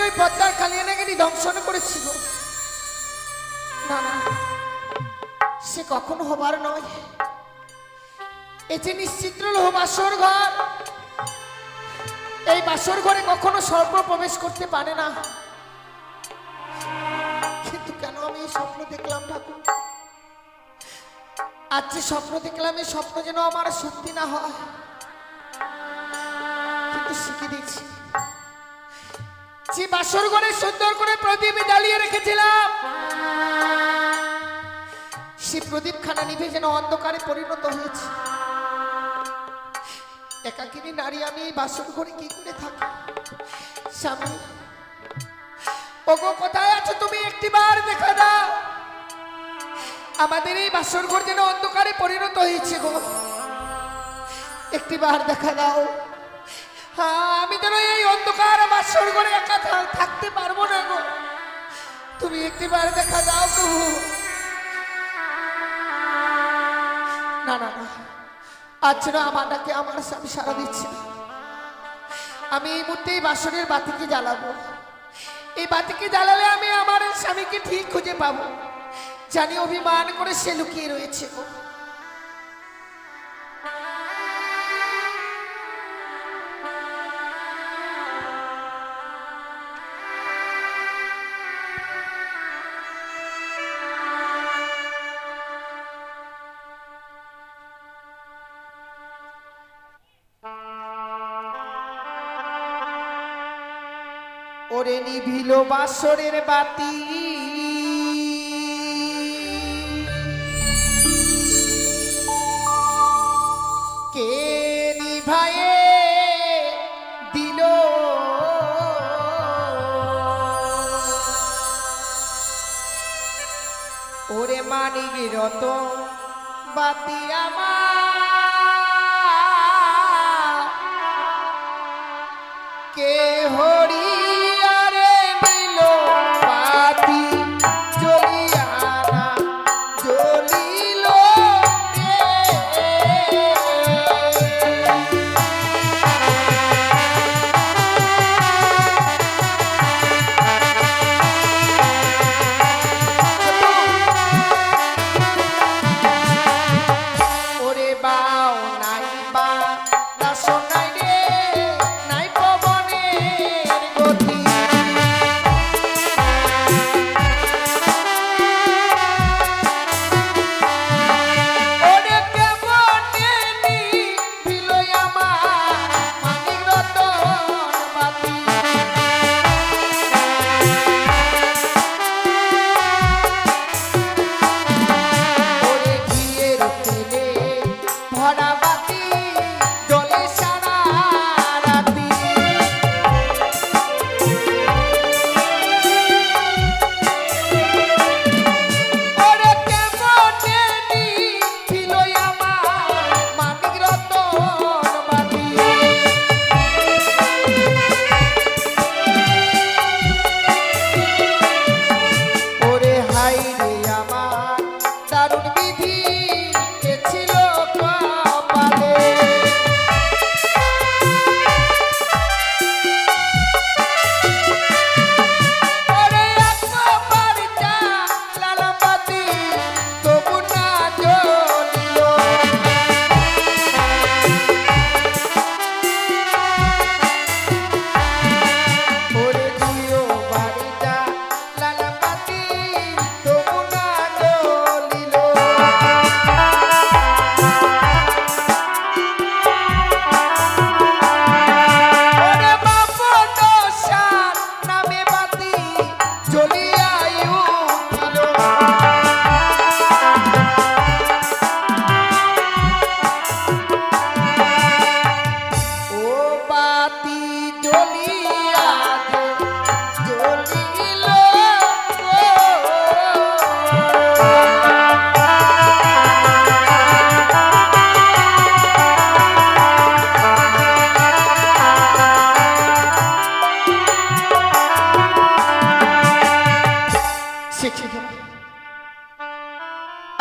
স্বামীকে ওই পদ্মার কালিয়ানাগিনী দংশন করেছিল। না না, সে কখনো হবার নয়। এ যে নিশ্চিত্র লোহ বাসর ঘর, এই বাসর ঘরে কখনো সর্প প্রবেশ করতে পারে না। কিন্তু কেন আমি এই স্বপ্ন দেখলাম ঠাকুর? আজ যে স্বপ্ন দেখলাম, এই স্বপ্ন যেন আমার সত্যি না হয়। কিন্তু শিখে দিচ্ছি, যে বাসর ঘরে সুন্দর করে প্রদীপ জ্বালিয়ে রেখেছিলাম, সে প্রদীপ খানা নিভে যেন অন্ধকারে পরিণত হয়েছে। একাকিনী নারী আমি এই বাসর ঘরে কি করে থাকি? স্বামী, ওগো কোথায় আছো তুমি? একটিবার দেখা দাও। আমাদের এই বাসর ঘর যেন অন্ধকারে পরিণত হয়েছে গো, একটিবার দেখা দাও। হ্যাঁ, আমি যেন এই অন্ধকার বাসর ঘরে একা থাকতে পারবো না গো, তুমি একটিবার দেখা দাও প্রভু। না না না, আজ যেন আমার ডাকে আমার স্বামী সাড়া দিচ্ছে না। আমি এই মুহূর্তে এই বাসনের বাতিকে জ্বালাবো। এই বাতিকে জ্বালালে আমি আমার স্বামীকে ঠিক খুঁজে পাবো। জানি অভিমান করে সে লুকিয়ে রয়েছে গো। ওরে নিভিল বাসরের বাতি, কে নিভায়ে দিল? ওরে মানিক রতন বাতি আমার, কে হরি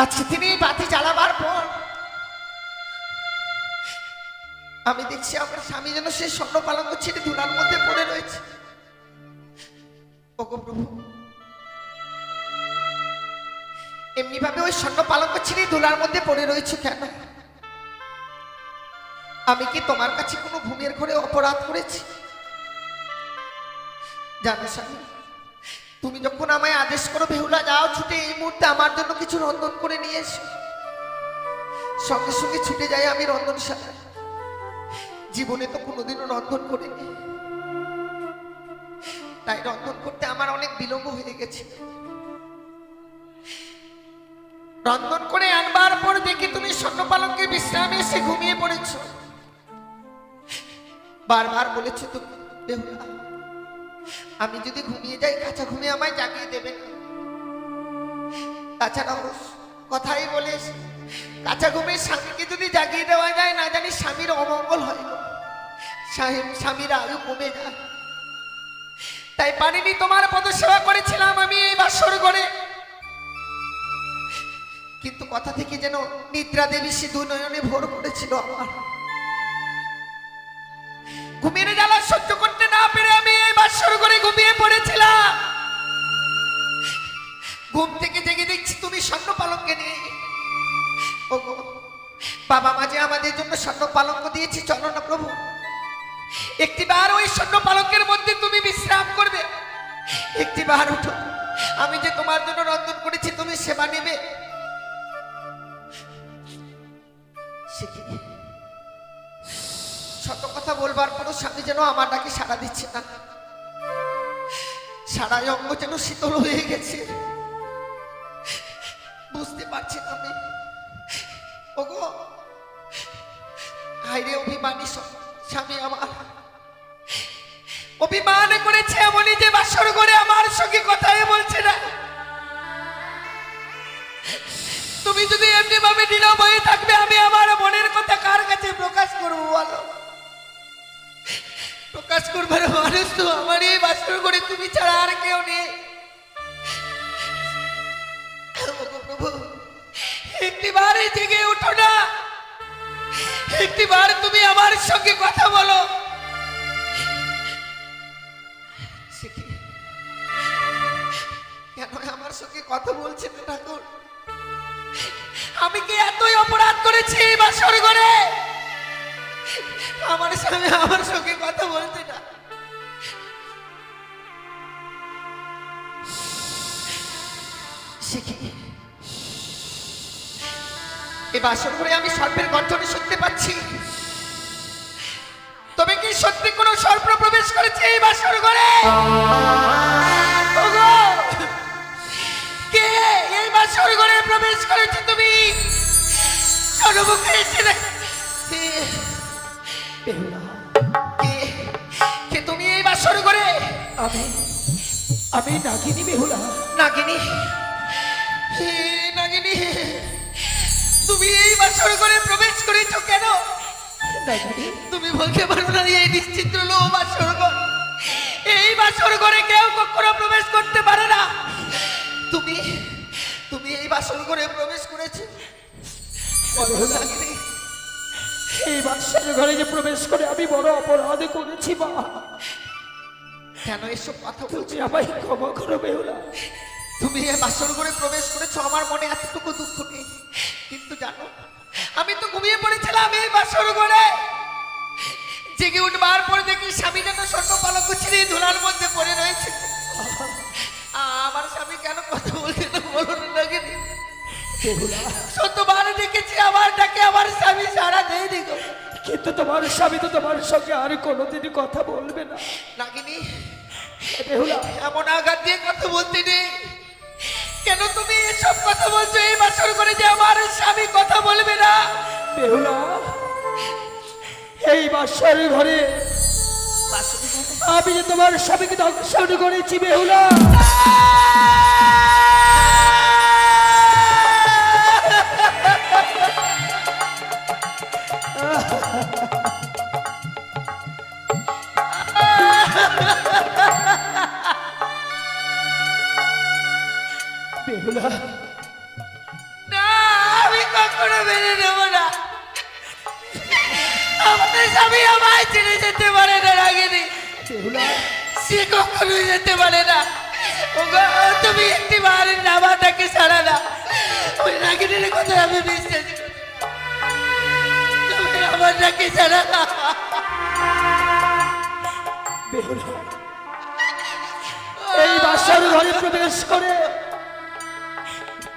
আজকে তিনি বাতি জ্বালাবার পর আমি দেখছি আমার স্বামী যেন সেই স্বর্ণ পালঙ্ক ছেড়ে ধুলার মধ্যে পড়ে রয়েছে। ওগো প্রভু, এমনি ভাবে ওই স্বর্ণ পালঙ্ক ছিঁড়ে ধুলার মধ্যে পড়ে রয়েছে কেন? আমি কি তোমার কাছে কোনো ঘুমের ঘরে অপরাধ করেছি? জানো স্বামী, তুমি যখন আমায় আদেশ করো বেহুলা যাও ছুটে এই মুহূর্তে আমার জন্য কিছু রন্ধন করে নিয়ে এসো, সঙ্গে সঙ্গে ছুটে যাই আমি রন্ধনশালায়। জীবনে তো কোনোদিনও রন্ধন করিনি, তাই রন্ধন করতে আমার অনেক বিলম্ব হয়ে গেছে। রন্ধন করে আনবার পর দেখি তুমি স্বর্ণ পালঙ্কে বিশ্রামে এসে ঘুমিয়ে পড়েছ। বারবার বলেছো তুমি বেহুলা, আমি যদি ঘুমিয়ে যাই কাঁচা ঘুমে আমায় জাগিয়ে দেবে না। তাছাড়াও কথাই বলে কাঁচা ঘুমে স্বামীকে যদি জাগিয়ে দেওয়া যায় না জানি স্বামীর অমঙ্গল হয়, স্বামীর আয়ু কমে যায়। তাই পারিনি, তোমার পদসেবা করেছিলাম আমি এই বাসর ঘরে, কিন্তু কথা থেকে যেন নিদ্রা দেবী সে দু নয়নে ভোর করেছিল আমার। ঘুমিয়ে জ্বালা সহ্য করতে না পেরে আমি এই বাসর ঘরে ঘুমিয়ে পড়েছিলাম। ঘুম থেকে জেগে দেখছি তুমি স্বর্ণ পালঙ্কে নিয়ে। ওগো বাবা মাঝে আমাদের জন্য স্বর্ণ পালঙ্ক দিয়েছি, চলো না প্রভু একটিবার ওই স্বর্ণ পালঙ্কের মধ্যে তুমি বিশ্রাম করবে। একটিবার উঠো, আমি যে তোমার জন্য রন্ধন করেছি তুমি সেবা নেবে। শত কথা বলবার পরও স্বামী যেন আমার ডাকে সাড়া দিচ্ছে না, সারা অঙ্গ যেন শীতল হয়ে গেছে, বুঝতে পারছি না আমি। ওগো হায়রে অভিমানী স্বামী আমার, অভিমান করেছে এমনই যে বাসর করে আমার সঙ্গে কথাই বলছে না। তুমি যদি এমনি ভাবে নীরব হয়ে থাকবে আমি আমার মনের কথা কার কাছে প্রকাশ করবো বলো? প্রকাশ করবার মানুষ তো আমার এই বাসর করে তুমি ছাড়া আর কেউ নেই। একটিবার জেগে উঠো না, একটিবার তুমি আমার সঙ্গে কথা বলো। কেন আমার সঙ্গে কথা বলছে না ঠাকুর? আমি কি এতই অপরাধ করেছি এই বাসর ঘরে? আমার স্বামী আমার সঙ্গে কথা বলছে না। এই বাসর ঘরে আমি সর্পের গর্জনে শুনতে পাচ্ছি, তবে কি সত্যি কোনো সর্প প্রবেশ করেছে এই বাসর ঘরে? কে এই বাসর ঘরে প্রবেশ করেছে? তুমি সর্বমুখে এসে কে তুমি এই বাসর ঘরে? আমি নাগিনী বেহুলা। নাগিনী? নাগিনী তুমি এই বাসর ঘরে প্রবেশ করেছো কেন? তুমি বলতে পারো না এই নিশ্চিত লো বাসর ঘর, এই বাসর ঘরে কেউ কখনো প্রবেশ করতে পারে না। তুমি তুমি এই বাসর ঘরে প্রবেশ করেছো? এই বাসর ঘরে যে প্রবেশ করে আমি বড় অপরাধ করেছি মা। কেন এসব কথা বলছি? আমায় ক্ষমা করো বেহুলা। তুমি এই বাসর ঘরে প্রবেশ করেছো আমার মনে এতটুকু দুঃখ নেই, কিন্তু জানো আমি তো ঘুমিয়ে পড়েছিলাম এই বাসর ঘরে। জেগে উঠবার পর দেখি স্বামী যেন স্বর্ণ পালঙ্ক ছিঁড়ে ধুলার মধ্যে পড়ে রয়েছে। আমার স্বামী কেন কথা বলছে না বলো না? শতবার দেখেছি আমার ডাকে আমার স্বামী সারা দেয়নি গো। কিন্তু তোমার স্বামী তো তোমার সঙ্গে আর কোনোদিনই কথা বলবে না। নাগিনী বেহুলা এমন আঘাত দিয়ে কথা বলতে নেই। কেন তুমি এসব কথা বলছো এই বাসর করে যে আমার স্বামী কথা বলবে না? বেহুলা এই বাসর ঘরে আমি যে তোমার স্বামীকে দর্শন করেছি বেহুলা। বেহুলা না, আমি কখনো মেনে নেব না। আমাদের স্বামী আমায় ছেড়ে যেতে পারে না। রাগিনী বেহুলা সে কখনো যেতে পারে না। ওগো, তুমি একটিবার নামাটাকে ছাড়া না, ওই নাগিনের কথা আমি বিশ্বাস করি। তুমি আমারটাকে ছাড়া না। বেহুলা, এই বাসার ঘরে প্রবেশ করে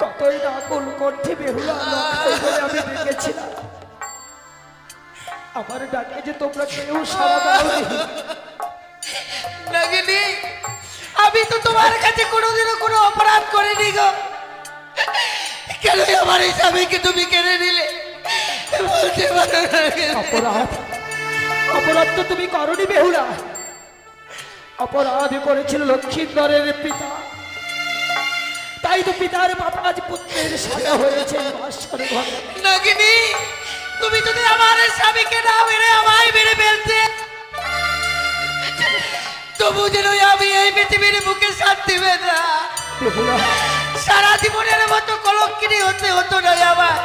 কতই না কুল কণ্ঠে বেহুলা লক্ষ্য করে আমি ডেকেছিলাম। আমার ডাকে যে তোমরা কেউ সারা দাওনি। নাগিনী, আমি তো তোমার কাছে কোনোদিনও কোনো অপরাধ করিনি গো। কেন আমার এই স্বামীকে তুমি কেড়ে নিলে বলতে পারো না? অপরাধ অপরাধ তো তুমি করনি বেহুলা, অপরাধ করেছিল লক্ষ্মীন্দরের পিতা। তাই তো পিতার বাবা আজ পুত্রের সাজা হয়েছে এই বাসার ঘরে। নাগিনী, তুমি যদি আমার এই স্বামীকে না মেরে আমায় মেরে ফেলতে, তবু যেন আমি এই পৃথিবীর বুকে শান্তি পেতা। বেহুলা, সারা জীবনের মতো কলঙ্কিনী হতে হতো না আমার।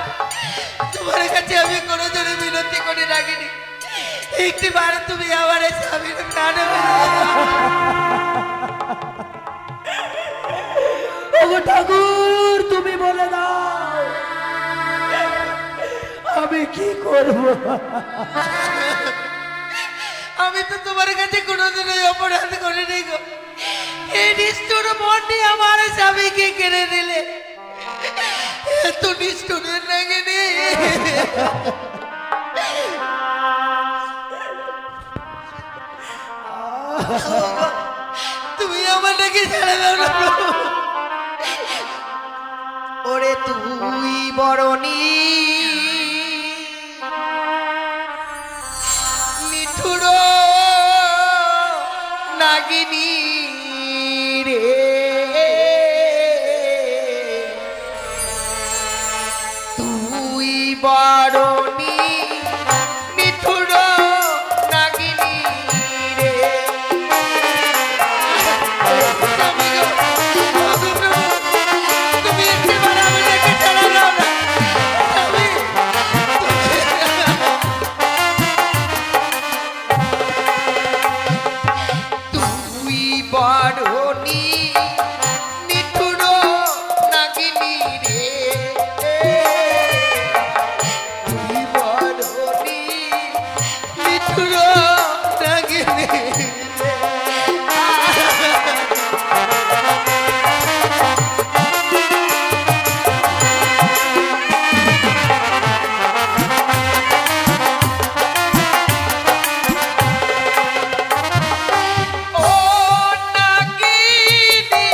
তোমার কাছে আমি কোনোদিনও বিনতি করে রাখিনি, একটিবার তুমি আমার এই স্বামীর প্রাণ ওগো ঠাকুর, তুমি বলে দাও আমি কি করব? আমি তো তোমার কাছে কোনোদিনই অপরাধ করিনি গো। এই নিষ্ঠুর মন নিয়ে আমার স্বামীকে কেড়ে দিলে, এত নিষ্ঠুরের নাগিনী। তুমি আমার নাকি ছেড়ে দাও না। ওরে তুই বরণী মিঠুর নাগিনী রে, তুই বরণী মিঠুর নাগিনী রে। তুমি একটিবার আমাকে ছাড়া দাও না। তুই বরণী মিঠুর নাগিনী রে, তুই বরণী মিঠুর নাগিনী রে। ও নাগিনী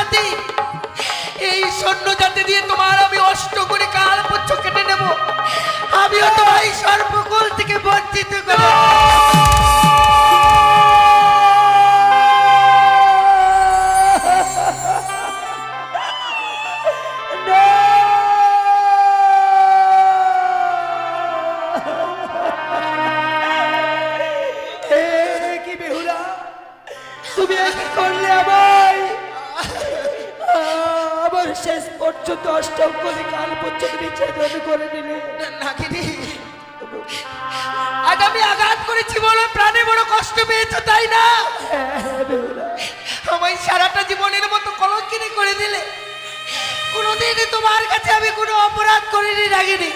জাতি, এই সৈন্য জাতি দিয়ে তোমার আমি অষ্ট করে কাল পুচ্ছ কেটে নেব। আমিও তোমার এই সর্বকুল থেকে বঞ্চিত করব। কি বেহুলা, তুমি কি করলে আমায়? আমার শেষ পর্যন্ত অষ্টম করে কাল পর্যন্ত বিচ্ছেদন করে দিলে। নাগিনী, আজ আমি আঘাত করেছি বলে প্রাণে বড় কষ্ট পেয়েছো, তাই না? আমায় সারাটা জীবনের মতো কলঙ্কিনী করে দিলে। কোনোদিন তোমার কাছে আমি কোনো অপরাধ করিনি নাগিনী,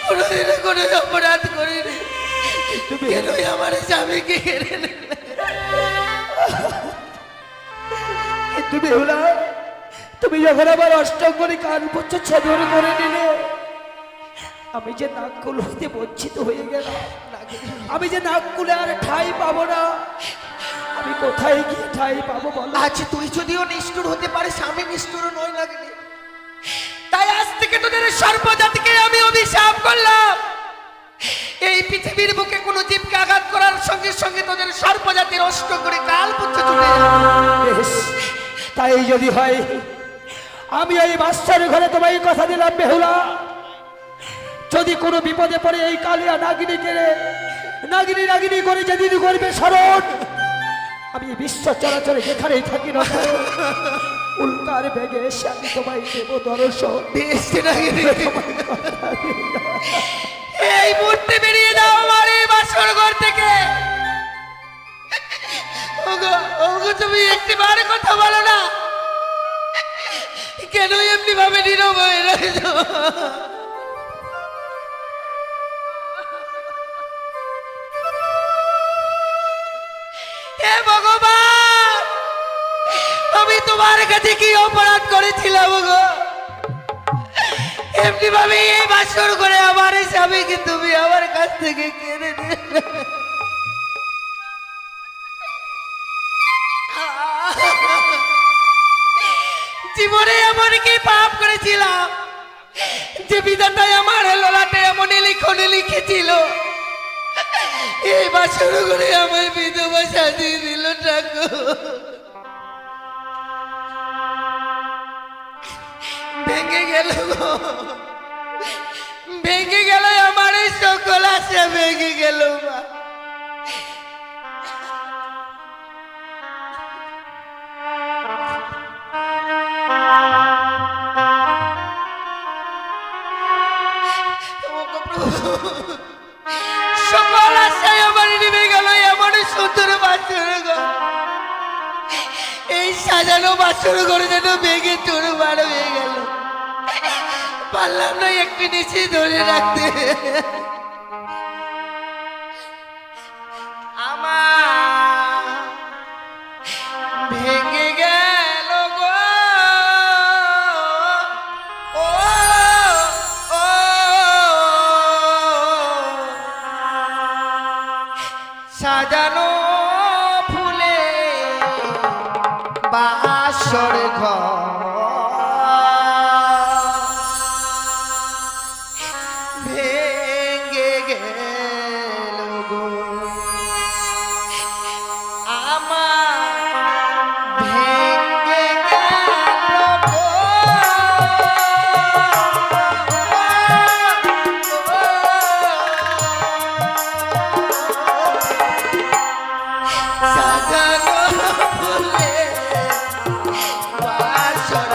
কোনোদিন কোনো অপরাধ করিনি। তুমি কেনই আমার স্বামীকে কেড়ে নিলে? কিন্তু বেহুলা, তুমি যখন আবার অষ্টম করে কাল পর্যন্ত ছেদন করে নিলে, আমি যে নাককুল হইতে বঞ্চিত হয়ে গেলাম। আমি যে নাককুলে আর ঠাই পাবো না, আমি কোথায় গিয়ে ঠাই পাবো বলো? আজ তুই যদিও নিষ্ঠুর হতে পারিস, আমি নিষ্ঠুর নই নাগিনী। তাই আজ থেকে তোদের সর্বজাতিকে আমি অভিশাপ করলাম। এই পৃথিবীর বুকে কোনো জীবকে আঘাত করার সঙ্গে সঙ্গে তোদের সর্বজাতির অষ্ট করে কাল পুচ্ছ চলে যাবে। বেশ, তাই যদি হয়, আমি এই বাচ্চার ঘরে তোমায় কথা দিলাম বেহুলা, যদি কোনো বিপদে পড়ে এই কালিয়া নাগিনীকে নাগিনী নাগিনী করে যেদিন করবে স্মরণ, আমি বিশ্ব চরাচরে যেখানেই থাকি না উল্কার বেগে এসে আমি তোমায় দেব দর্শন। এই মুহূর্তে বেরিয়ে দাও আমার এই বাসর ঘর থেকে। ওগো, ওগো, তুমি একটিবার কথা বলো না, কেন এমনি ভাবে নীরব হয়ে রয়েছো? হে ভগবান, আমি তোমার কাছে কি অপরাধ করেছিলাম গো? এমনি ভাবে এই বাসর করে আমার স্বামীকে তুমি আমার কাছ থেকে কেড়ে নিলে। জীবনে এমন কি পাপ করেছিলাম যে বিধাতায় আমার ললাটে এমন লিখন লিখেছিল? এই বাসর করে আমার বিধবা সাজিয়ে দিল ঠাকুর। ভেঙে গেল গো, ভেঙে গেল আমার এই সকল আশা, ভেঙে গেল মা। সকল আশায় আমার নেমে গেল এমন সুন্দর বাসর ঘর। এই সাজানো বাসর ঘরে যেন ভেঙে চুরমার হয়ে গেল। পারলাম না একটু নিচে ধরে রাখতে। আমার ভেঙে গেল গো, ও ও সাজানো ফুলে বাসর ঘর। ভেঙে গেল গো আমার, ভেঙে গেল গো। সাজানো ফুলে বাসর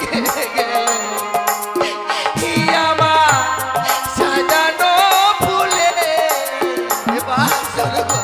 ভেঙে গেল আমার সাজানো ফুলে বাসর ঘর।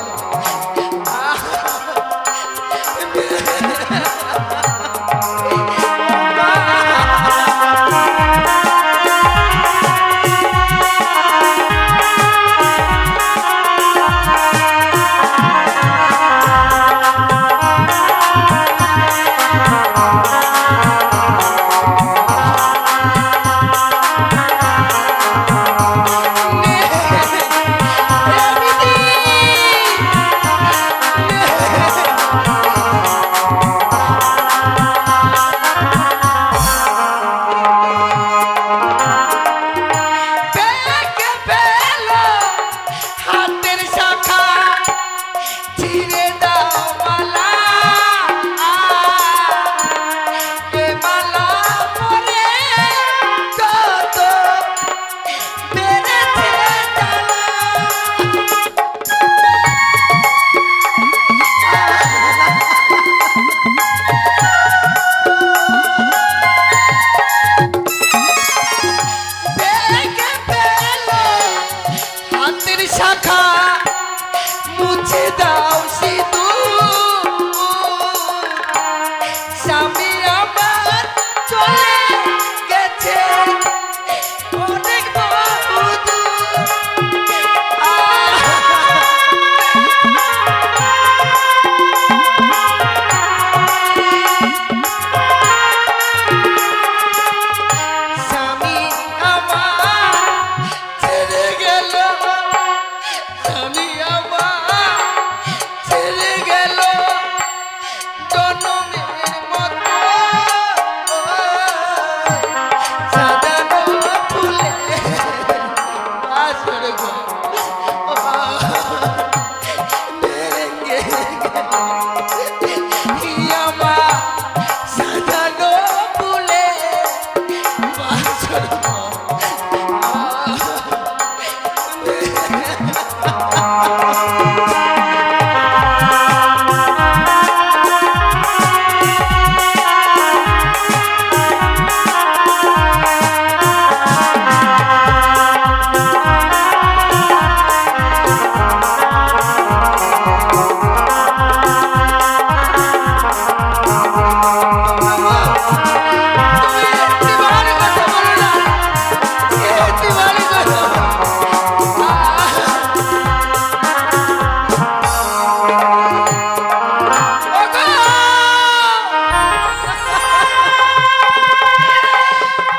শাখা মুছে দাও সিঁদুর স্বামী আমার চলে গেছে অনেক বহুদূর। স্বামী আমার ছেড়ে গেল, স্বামী আমার ছেড়ে গেল জনমের মতো সাজানো ফুলে বাসর ঘর ভেঙে গেল আমার সাজানো ফুলে বাসর ঘর।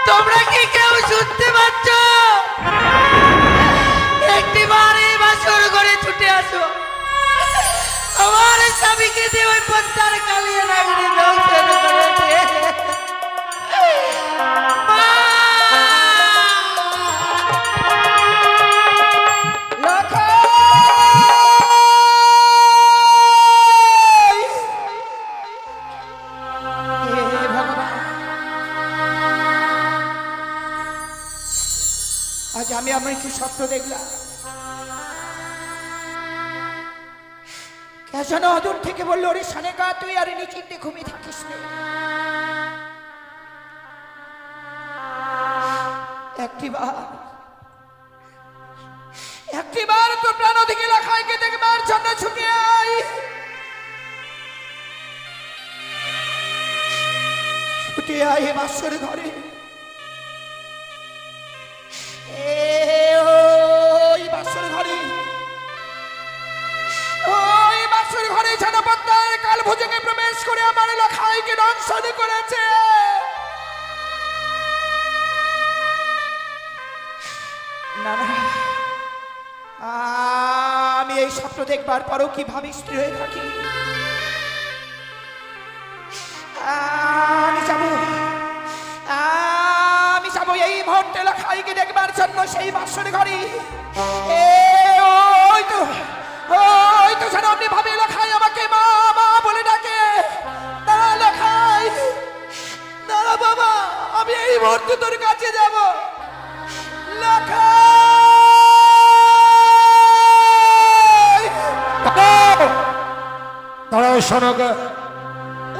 তোমরা কি কেউ শুনতে পাচ্ছ? একটিবার এই বাসর ঘরে ছুটে আসো, আমার স্বামীকে দিয়ে ওই পদ্মার কালিয়া নাগরি দংশন করেছে। মা! লক্ষই! হে ভগবান, আজ আমি আমার কি স্বপ্ন দেখলাম? কেন অদূর থেকে বললো ওরে সানেকা তুই আর নিচিন্তে ঘুমিয়ে থাকিস নে। একটিবার তো প্রাণ দিকে লাখাইকে দেখবার জন্য ছুটে আই, ছুটে আই বাসর ঘরে। ওই বাসর ঘরে, ওই বাসর ঘরে যেন পদ্মার কাল ভুজঙ্গে প্রবেশ করে আমার লাখাইকে দংশন করেছে। না না, আমি এই স্বপ্ন দেখবার পরও কিভাবে স্থির হয়ে থাকি? আমি যাবো এই মুহূর্তে লাখাইকে দেখবার জন্য সেই বাসর ঘরে। ওই তো যেন আপনি ভাবে লাখাই আমাকে মা মা বলে ডাকে। দাঁড়া লাখাই, দাঁড়া বাবা, আমি এই মুহূর্তে তোর কাছে যাব। লাখাই! দাঁড়াও শোনক,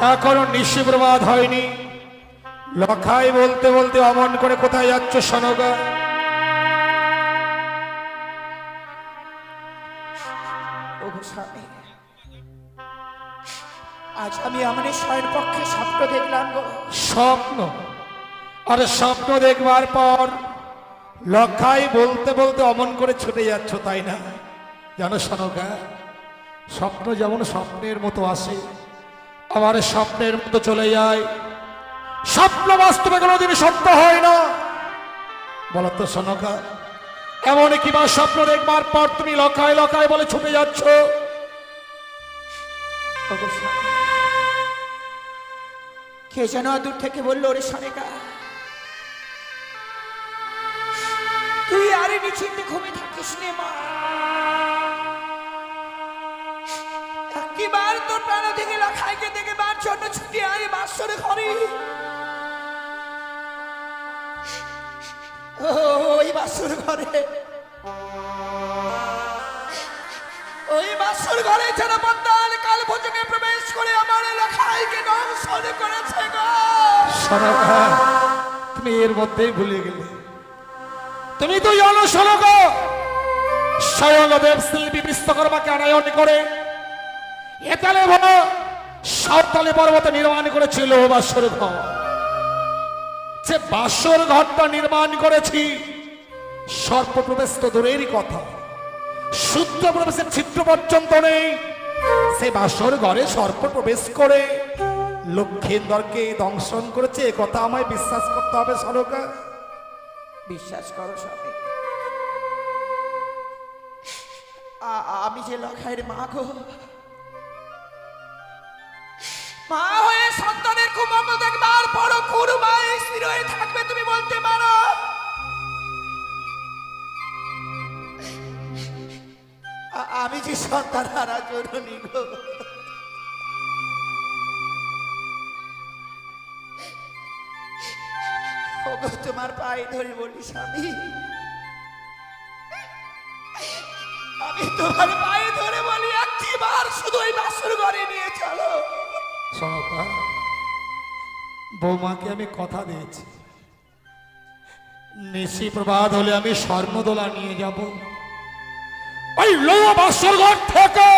এখনো নিশি প্রবাদ হয়নি। লখাই বলতে বলতে অমন করে কোথায় যাচ্ছ সনকা? ওগো স্বামী, আজ আমি আমার স্বয়ের পক্ষে স্বপ্ন দেখলাম গো। স্বপ্ন? আর স্বপ্ন দেখবার পর লখাই বলতে বলতে অমন করে ছুটে যাচ্ছ, তাই না? জানো সনকা, স্বপ্ন যেমন স্বপ্নের মতো আসে, আমার স্বপ্নের মতো চলে যায়। স্বপ্ন বাস্তবে কোনোদিন সত্য হয় না। বলতো সনকা, এমন কিবা স্বপ্ন দেখবার পর তুমি লখাই লখাই বলে ছুটে যাচ্ছ? ওগো স্বামী, কে যেন দূর থেকে বললো, ওরে সনেকা, তুই আরে নিশ্চিন্তে ঘুমিয়ে থাকিস নে মা। একবার তোর প্রাণ থেকে লখাইকে দেখবার জন্য ছুটি আয় বাসরে ঘরে। ওই বাসর ঘরে, ওই বাসর ঘরে যেন বন্দাল কাল ভোজনে প্রবেশ করে আমার লখাইকে দংশন করেছে গো। সনকা, তুমি এর মধ্যেই ভুলে গেলে। তুমি তো জানো সনকা, স্বয়ং দেবশিল্পী বিশ্বকর্মাকে আনায়ন করে এতালে ভালো সাঁওতালি পর্বতে নির্মাণ করেছিল বাসর ঘর। যে বাসর ঘরটা নির্মাণ করেছি, সর্প প্রবেশ তো দূরেরই কথা, সূত্র প্রবেশের ছিদ্র পর্যন্ত নেই। সে বাসর ঘরে সর্প প্রবেশ করে লক্ষেন্দরকে দংশন করেছে, এ কথা আমায় বিশ্বাস করতে হবে সনকা। বিশ্বাস করো স্বামী, আমি যে লখাইয়ের মা গো, মা হয়ে সন্তানের কুমঙ্গল দেখবার বড় কুরু মা স্থির হয়ে থাকবে তুমি বলতে পারো? আমি যে সন্তান হারা জননী গো, ওগো তোমার পায়ে ধরে বলি স্বামী, আমি তোমার পায়ে ধরে বলি, একটিবার শুধু ওই বাসর ঘরে নিয়ে চলো। সনকা, বৌমাকে আমি কথা দিয়েছি, নিশি প্রবাদ হলে আমি স্বর্ণদোলা নিয়ে যাব। ওই লোয়া বাসর ঘর থেকে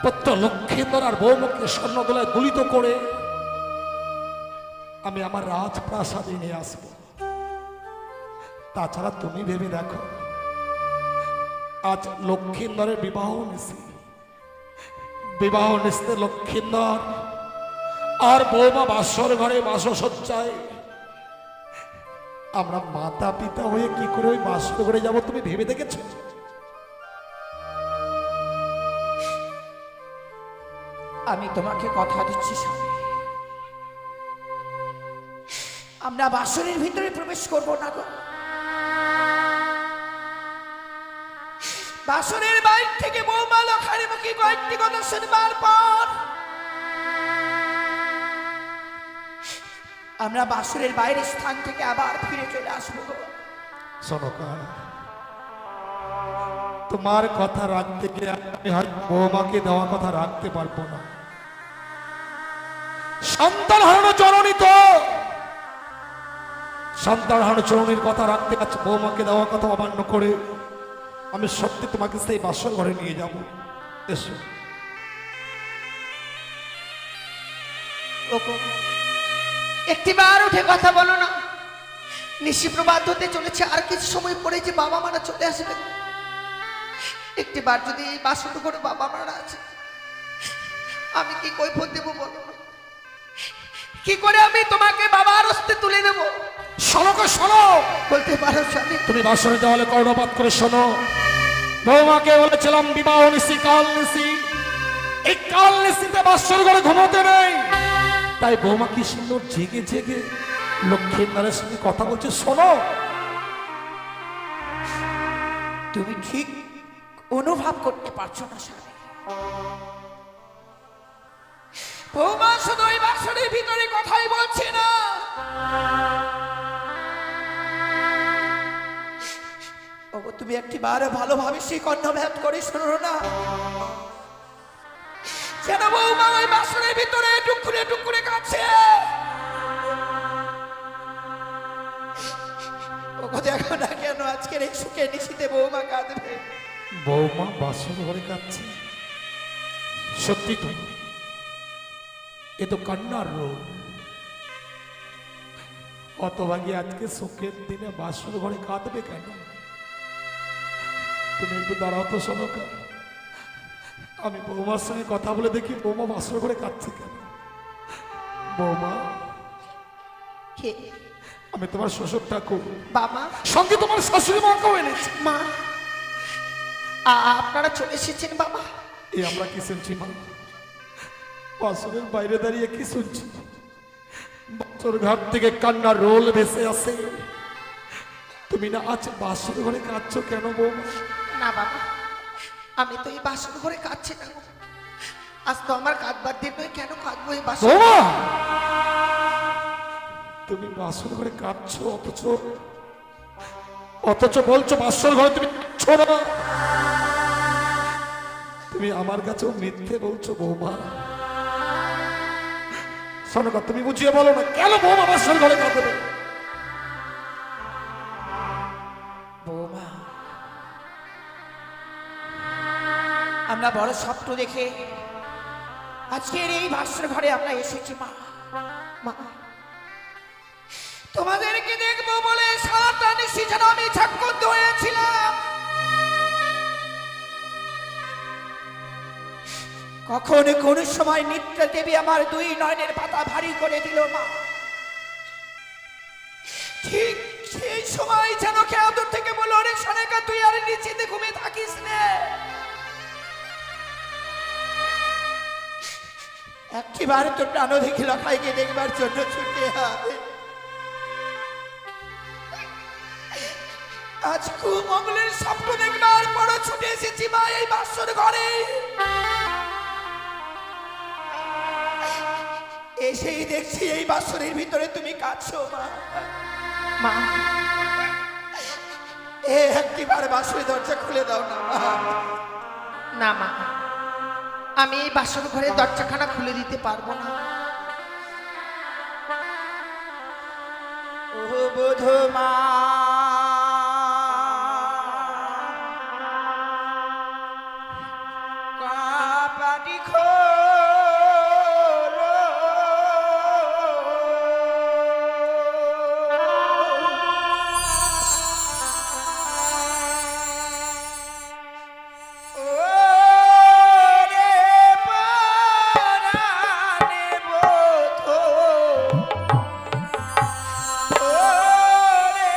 পুত্র লক্ষেন্দর আর বৌমাকে স্বর্ণদোলায় দুলিত করে আমি আমার রাজপ্রাসাদে নিয়ে আসবো। তাছাড়া তুমি ভেবে দেখো, আজ লক্ষেন্দরের বিবাহ নিশি, বিবাহ নিশিতে লক্ষেন্দর আর বৌমা বাসর ঘরে বাসসজ্জায়, আমরা মাতা পিতা হয়ে কি করে ওই বাসর ঘরে যাবো তুমি ভেবে দেখেছ? আমি তোমাকে কথা দিচ্ছি স্বামী, আমরা বাসনের ভিতরে প্রবেশ করব না গো। বাসনের বাইরে থেকে বৌমা লখাইয়ের মুখে কয়েকটি কথা শুনবার পর আমরা বাসনের বাইরের স্থান থেকে আবার ফিরে চলে আসবো গো। সনকা, তোমার কথা রাখতে গিয়ে আমি হয়তো বৌমাকে দেওয়া কথা রাখতে পারবো না। সন্তান হারানো জননী তো, সন্তান হারানো জননীর কথা রাখতে গেছে, বৌমাকে দেওয়া কথা অমান্য করে আমি সত্যি তোমাকে সেই বাসর ঘরে নিয়ে যাব। এসো। একটিবার উঠে কথা বলো না, নিশি প্রবাদ হতে চলেছে, আর কিছু সময় পরে যে বাবা মারা চলে আসবে। একটিবার যদি এই বাসর ঘরে বাবা মারা আছে, আমি কি কৈফত দেব বলো না? কি করে আমি তোমাকে বাবার হস্তে তুলে নেব? সনকা শোনো, বলতে পারো স্বামী? তুমি বাসরে দেওয়ালে কর্ণপাত করে শোনো। বৌমাকে বলেছিলাম বিবাহ নিশি কাল নিশি, এই কাল নিশিতে বাসর ঘরে ঘুমোতে নেই। তাই বৌমা কি সুন্দর জেগে জেগে লক্ষ্মীনারের সঙ্গে কথা বলছে, শোনো। তুমি ঠিক অনুভব করতে পারছো না স্বামী, বৌমা শুধু ওই বাসনের ভিতরে কথাই বলছে না, ওগো তুমি একটিবার ভালোভাবে সেই কর্ণভেদ করে শোনো না, যেন বৌমা ওই বাসনের ভিতরে আজকে নিশিতে বৌমা কাঁদবে। বৌমা বাসর ঘরে কাঁদছে? সত্যি তো, এ তো কান্নার রোগ। হতভাগী আজকে শোকের দিনে বাসর ঘরে কাঁদবে কেন? তুমি একটু দাঁড়াও তো সনকা, আমি বৌমার সঙ্গে কথা বলে দেখি বৌমা বাসর ঘরে কাঁদছে কেন। বৌমা, কে? আমি তোমার শ্বশুর ঠাকুর, বাবা, সঙ্গে তোমার শাশুড়ি মাকেও এনেছি। মা, আপনারা চলে এসেছেন বাবা? এই আমরা কি শুনছি মা? বাসরের বাইরে দাঁড়িয়ে কি শুনছি? বাসর ঘাট থেকে কান্নার রোল ভেসে আসে। তুমি না আজ বাসর ঘরে কাঁদছো কেন বৌমা? না বাবা, আমি তো এই বাসন ঘরে কাঁদছি না গো। আজ তো আমার কাঁদবার দিন নয়, কেন কাঁদবো এই বাসন? বৌমা, তুমি বাসর ঘরে কাঁদছো অথচ বলছো বাসর ঘরে তুমি কাঁদছো না। তুমি আমার কাছেও মিথ্যে বলছো বৌমা। সনকা, তুমি বুঝিয়ে বলো না কেন বৌমা বাসর ঘরে কাঁদবে? বৌমা, আমরা বড় স্বপ্ন দেখে আজকের এই ভাস্কর ঘরে আমরা এসেছি মা। মা, তোমাদেরকে দেখবো বলে সারাটা নিশি যেন আমি ঝাক্কুন্দ হয়েছিলাম। কখন কোন সময় নিদ্রা দেবী আমার দুই নয়নের পাতা ভারী করে দিল মা। ঠিক সেই সময় যেন কেউ দূর থেকে বললো, অনেক সনেকা তুই আর নিচেতে ঘুমিয়ে থাকিস না। একটিবার তো প্রাণধিক লখাইকে দেখবার জন্য ছুটে আয়। আজ কুমঙ্গলের স্বপ্ন দেখবার পর ছুটে এসেছি মা এই বাসর ঘরে। এসেই দেখছি এই বাসরের ভিতরে তুমি কাঁদছো মা। মা, একটিবার বাসরের দরজা খুলে দাও না মা। না মা, আমি এই বাসর ঘরের দরজাখানা খুলে দিতে পারবো না। ও বোধ মা, কাপাটি খোলো, ও রে পরাণে বোধ, ও রে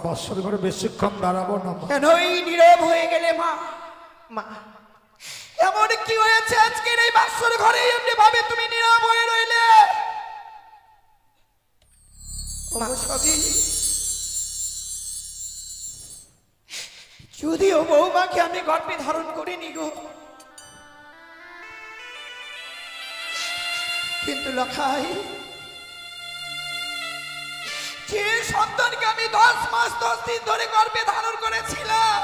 বাসর ঘরে বেশিক্ষণ দাঁড়াবো না মা। কেন এই নীরব হয়ে গেলে মা? মা, এমন কি হয়েছে আজকের এই বাসর ঘরে এমনি ভাবে তুমি নীরব হয়ে রইলে? মা, সবই যদিও বৌমাকে আমি গর্ভে ধারণ করিনি গো, কিন্তু লখাই যে সন্তানকে আমি 10 মাস 10 দিন ধরে গর্ভে ধারণ করেছিলাম,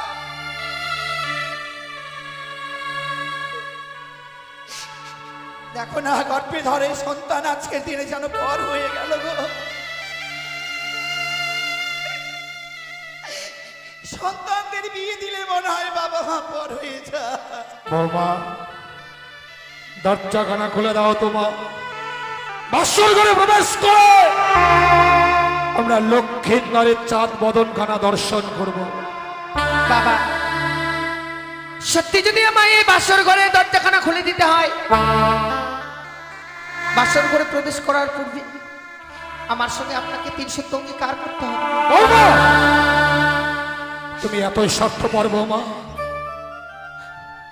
দেখো না গর্ভে ধরে সন্তান আজকের দিনে যেন পর হয়ে গেল গো। সন্তানদের বিয়ে দিলে মনে হয় বাবা মা পর হয়ে যায়। বৌমা, দরজাখানা খুলে দাও তোমা, বাসর ঘরে প্রবেশ করে আমরা লক্ষ্মীর নারীর চাঁদ বদনখানা দর্শন করব। বাবা, সত্যি যদি আমায় এই বাসর ঘরে দরজাখানা খুলে দিতে হয়, বাসর ঘরে প্রবেশ করার পূর্বে আমার সঙ্গে আপনাকে 3 সত্য অঙ্গীকার করতে হবে। বৌমা, তুমি এতই স্বার্থপর বৌমা।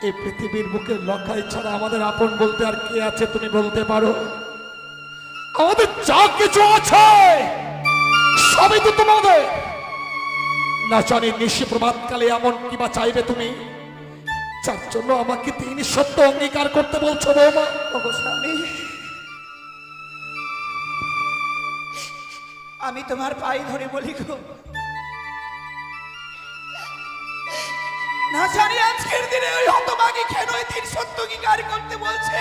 এই পৃথিবীর বুকে লখাই ছাড়া আমাদের আপন বলতে আর কে আছে তুমি বলতে পারো? আমাদের যা কিছু আছে সবই তো তোমাদের। না জানি নিশি প্রভাতকালে এমন কিবা চাইবে তুমি, যার জন্য আমাকে 3 সত্য অঙ্গীকার করতে বলছো বৌমা? ওগো স্বামী, আমি তোমার পায়ে ধরে বলি গো, না জানি আজকের দিনে ওই হতভাগী কেন 3 সত্য অঙ্গীকার করতে বলছে।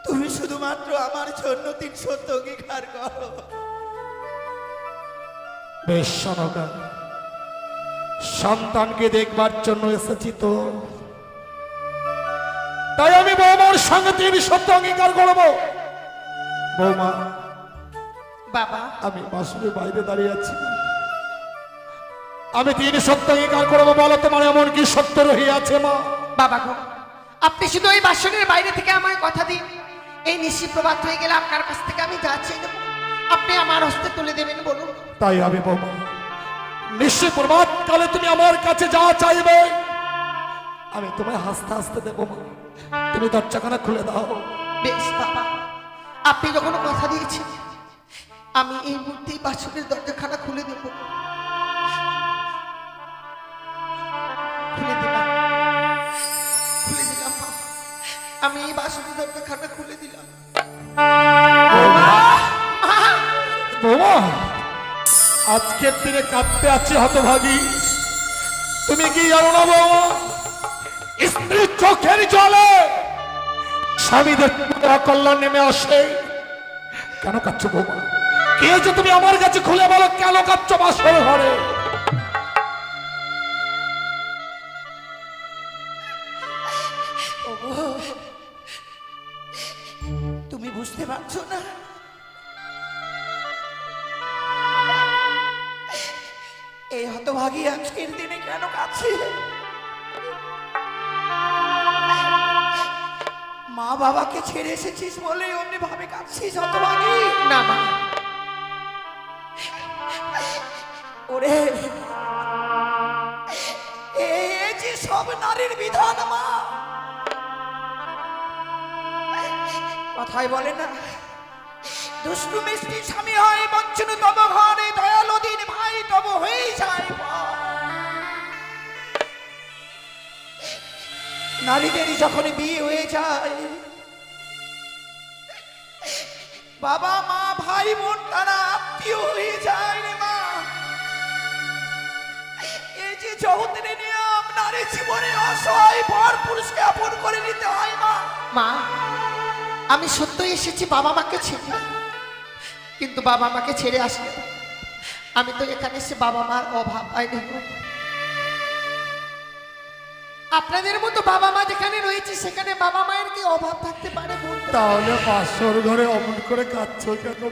তুমি শুধুমাত্র আমার জন্য 3 সত্য অঙ্গীকার করো। বেশ শোনকা, সন্তানকে দেখবার জন্য এসেছি তো, তাই আমি বৌমার সঙ্গে 3 সত্য অঙ্গীকার করবো। বৌমা, বাবা, আমি বাসুরের বাইরে দাঁড়িয়ে আছি, আমি 3 সত্য অঙ্গীকার করবো। বলো তোমার এমন কি সত্য রহিয়াছে মা? বাবা গো, আপনি শুধু ওই বাসনের বাইরে থেকে আমায় কথা দিন, এই নিশি প্রভাত হয়ে গেলে আপনার কাছ থেকে আমি যা চাই দেব আপনি আমার হস্তে তুলে দেবেন। বলুন। তাই আমি বৌমা, নিশ্চয় প্রভাত কালে তুমি আমার কাছে যা চাইবে আমি তোমায় হাসতে হাসতে দেবো মা। তুমি দরজাখানা খুলে দাও। বেশ বাবা, আপনি যখন কথা দিয়েছেন আমি এই মুহূর্তেই বাসনের দরজাখানা খুলে দেব। খুলে দিলাম, খুলে দিলাম মা। আমি এই বাসনের দরজাখানা খুলে দিলাম। বৌমা, আজকের দিনে কাঁদতে আছি হতভাগী। তুমি কি জানো না বৌমা, স্ত্রীর চোখের জলে স্বামীদের অকল্যাণ নেমে আসে। কেন কাঁদছো বৌমা? কে যে তুমি আমার কাছে খুলে বলো, কেন কাঁদছো বাসর ঘরে? ওগো, তুমি বুঝতে পারছো না, এই হতভাগী আজকের দিনে কেন কাছে? মা বাবাকে ছেড়ে এসেছিস বলে অমনি ভাবে কাঁদছিস হতভাগী? না মা, ওরে এই যে সব নারীর বিধান মা, কথাই বলে না, দুষ্টু মিষ্টি স্বামী হয় বঞ্চন তব ঘরে, দয়ালু দিন ভাই তব হয়ে যায় পর। নারীদের যখন বিয়ে হয়ে যায়, বাবা মা ভাই বোন তারা আত্মীয় হয়ে যায় রে মা। এই যে যৌতুকের নিয়ম, নারী জীবনে অসহায় পর পুরুষকে আপন করে নিতে হয় মা। মা, আমি সত্যই এসেছি বাবা মাকে ছেড়ে, কিন্তু বাবা মাকে ছেড়ে আসলে আমি তো এখানে এসে বাবা মার অভাব পাইনি। আপনাদের মতো বাবা মা যেখানে রয়েছে সেখানে বাবা মায়ের কি অভাব থাকতে পারে? তাহলে বাসর ঘরে অমন করে কাঁদছো কেন?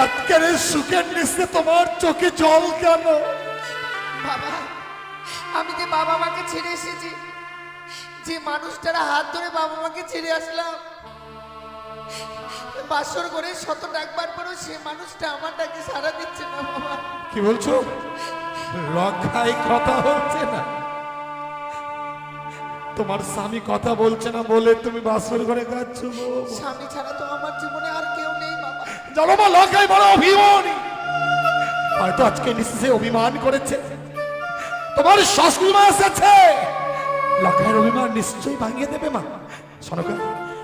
আজকের এই সুখের নিচে তোমার চোখে জল কেন? বাবা, আমি যে বাবা মাকে ছেড়ে এসেছি, যে মানুষটারা হাত ধরে বাবা মাকে ছেড়ে আসলাম, বাসর করে শত ডাকবার পরও সে মানুষটা আমার ডাকে সাড়া দিচ্ছে না বাবা। কি বলছো? লখাই কথা বলছে না? তোমার স্বামী কথা বলছে না বলে তুমি বাসর ঘরে কাঁদছ? স্বামী ছাড়া তো আমার জীবনে আর কেউ নেই বাবা। জানো মা, লখাই বড় অভিমানী। হয়তো আজকে নিশ্চয়ই অভিমান করেছে। তোমার শাশুড়ি মা এসেছে, লখাইয়ের অভিমান নিশ্চয়ই ভাঙিয়ে দেবে। মা শোনো,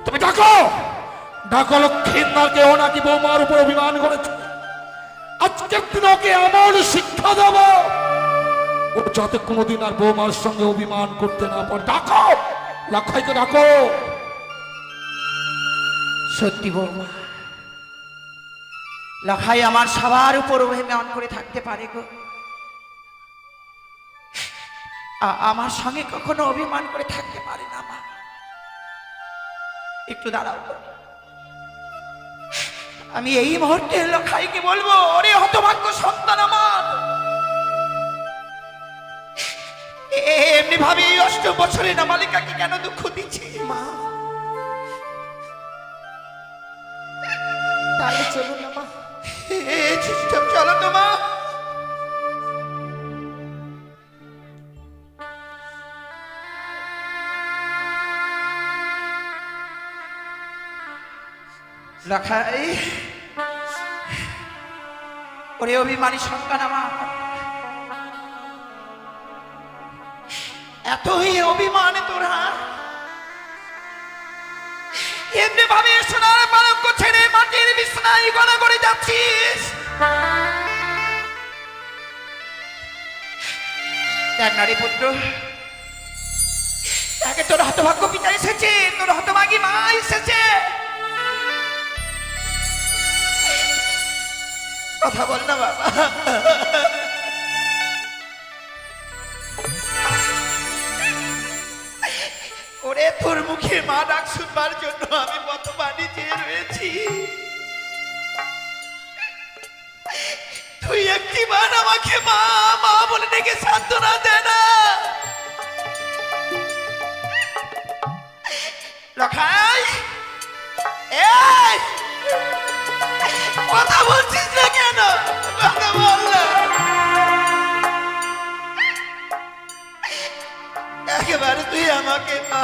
তুমি ডাকো ডাকো লক্ষ্মীন্দরকে। ও নাকি বৌমার উপর অভিমান করেছে। আজকের দিন ওকে এমন শিক্ষা দেব ও যাতে কোনোদিন আর বৌমার সঙ্গে অভিমান করতে না পারে। ডাকো লখাইকে, ডাকো। সত্যি বৌমা, লখাই আমার সবার উপর অভিমান করে থাকতে পারে গো। আমার সঙ্গে কখনো অভিমান করে থাকতে পারে না। মা একটু দাঁড়াও, আমি এই মুহূর্তে লখাইকে বলবো, ওরে হতভাগ্য সন্তান আমার, এমনি ভাবে 8 বছরের নাবালিকাকে কেন দুঃখ দিচ্ছি? মা তাহলে চলুন না মা। চুপচাপ চলো তো মা। লখাই, ওরে অভিমানী সন্তান আমার, এতই অভিমান তোরা এমনি ভাবে সোনার পালঙ্ক ছেড়ে মাটির বিছানায় গড়া করে যাচ্ছিস? দেখ নারী পুত্র, তাকে তোর হতভাগ্য পিতা এসেছে, তোর হতভাগী মা এসেছে। কথা বল না বাবা। ওরে তোর মুখে মা ডাক শুনবার জন্য আমি কত বাড়ি চেয়ে রয়েছি। তুই একটিবার আমাকে মা মা বলে ডেকে সান্ত্বনা দে না। লখাই, এই কথা বলছিস না কেন? কথা বল না। একেবারে তুই আমাকে মা।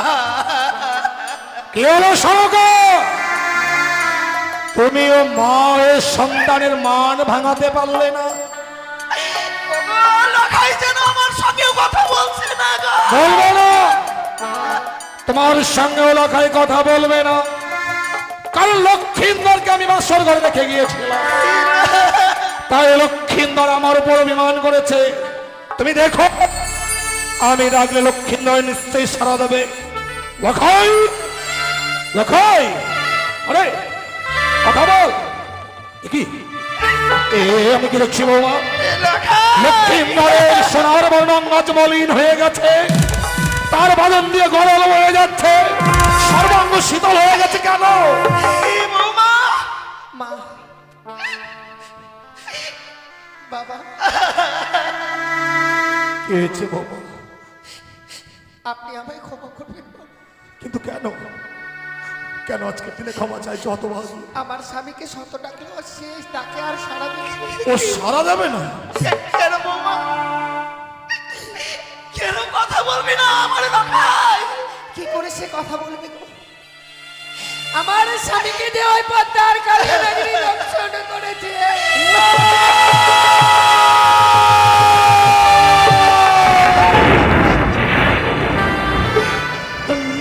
কি হলো শোনো, তুমিও মায়ের সন্তানের মান ভাঙাতে পারলে না? লখাই যেন আমার সঙ্গেও কথা বলছে না গো। বলবে না, তোমার সঙ্গেও লখাই কথা বলবে না। কারণ লক্ষ্মীন্দরকে আমি বাসর ঘরে রেখে গিয়েছিলাম, তাই লক্ষ্মীন্দর আমার উপর অভিমান করেছে। তুমি দেখো, আমি ডাকলে লক্ষ্মীন্দর নিশ্চয়ই সাড়া দেবে। লখাই, লখাই, আরে কথা বল। কি আমি কি দেখছি বৌমা? লক্ষ্মীন্দরের সোনার বর্ণাঙ্গাজ মলিন হয়ে গেছে, তার বাদন দিয়ে গরল হয়ে যাচ্ছে, সর্বাঙ্গ শীতল হয়ে গেছে। কেন বৌমা? মা বাবা, কি হয়েছে বৌমা? আপনি আমায় ক্ষমা করবেন বাবা। কিন্তু কেন কেন আজকের দিনে ক্ষমা চাইছো? হতভাগী, আমার স্বামীকে শত ডাকলেও সে তাকে আর সাড়া দিচ্ছে না। ও সারা যাবে না? কেন বৌমা? কেন কথা বলবি না আমার লখাই? কি করে সে কথা বলবে গো? আমার স্বামীকে যে ওই পদ্মার কালে নাগরি দংশন করেছে।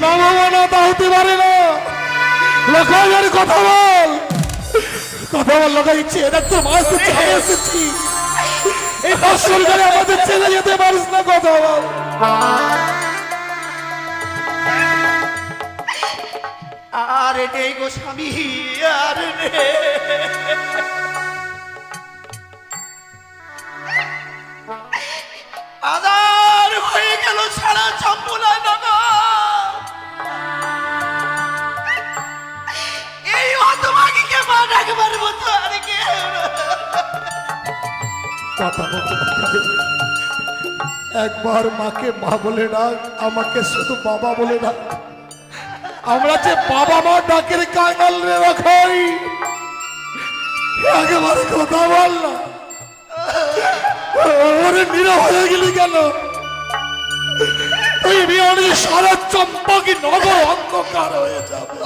না বাবা, না, তা হতে পারে না। লখাই, আরে কথা বল, কথা বল। লখাই, ইচ্ছে এটা তো মা এসেছি, আমি এসেছি। এই বাসর ঘরে আমাদের ছেড়ে যেতে পারিস না, কথা বল। আরে নেই গো স্বামী, আর নেই। আদার হয়ে গেল সারা চম্পলা নগর। এই হতভাগীকে মা ডাকবার মতো আর কেউ না। কথা বল লখাই। একবার মাকে মা বলে ডাক, আমাকে শুধু বাবা বলে ডাক। আমরা যে বাবা মা ডাকের কাঙাল রে রাখাই, একেবারে কথা বল না। ওরে নীরব হয়ে গেলি কেন? তুই বিয়ে সারা চম্পাকি নগর অন্ধকার হয়ে যাবে।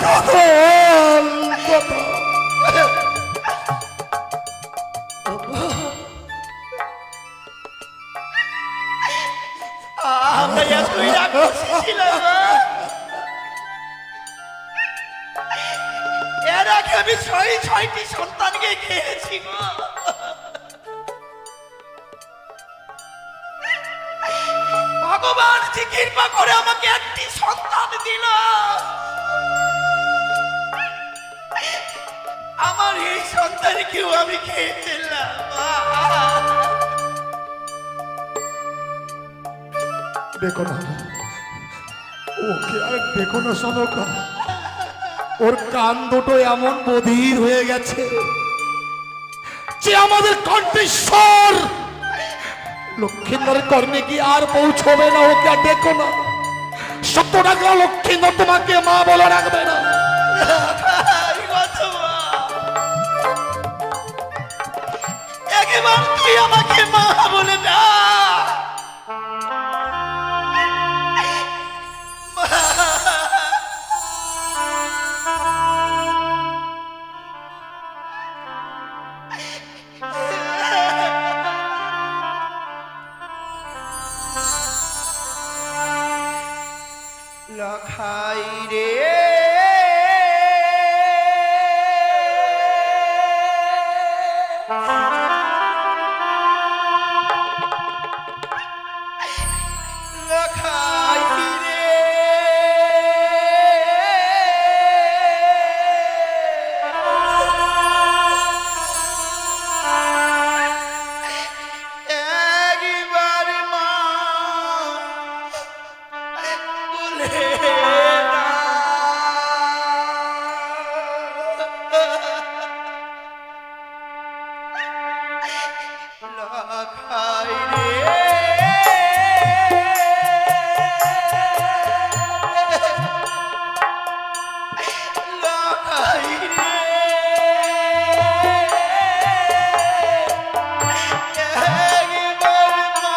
কথা বল, কথা। আমরা এতই রাক্ষসী ছিলাম। এর আগে আমি ছয়টি সন্তানকে খেয়েছি গো। ভগবান যে কৃপা করে আমাকে একটি সন্তান দিল, আমার এই সন্তানকেও আমি খেয়ে ফেললাম। দেখো না, ওকে আর দেখো না সনকা, ওর কান দুটো এমন বধির হয়ে গেছে যে আমাদের কণ্ঠেশ্বর লক্ষ্মীন্দরের কর্মে কি আর পৌঁছবে না। ওকে আর দেখো না, 70 টাকা লক্ষ্মীন্দর তোমাকে মা বলে রাখবে না। একবার তুই আমাকে মা বলে না। লখাই রে লখাই রে একবার মা বলে লখাই রে লখাই রে একবার মা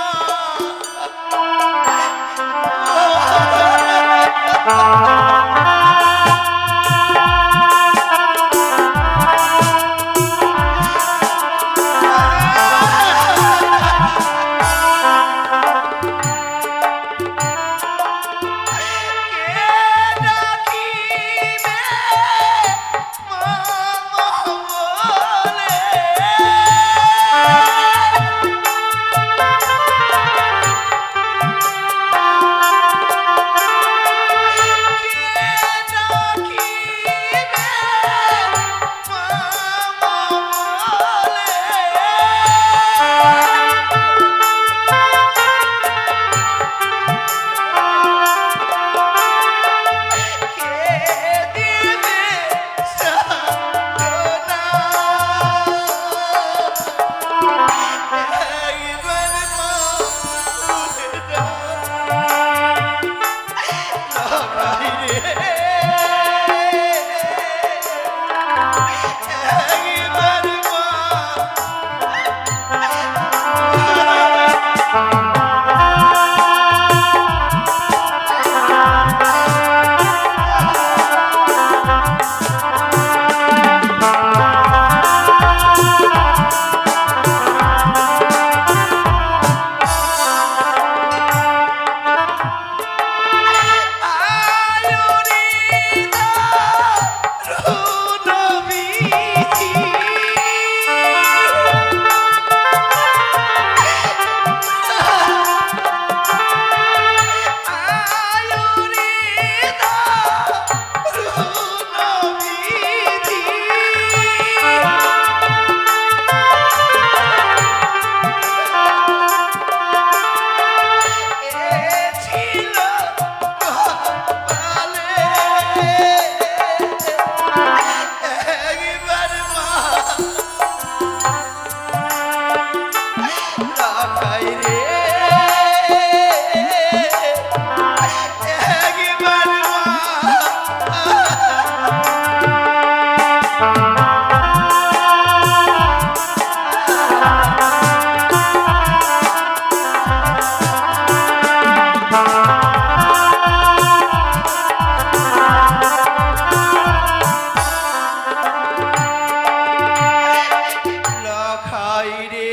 লখাই রে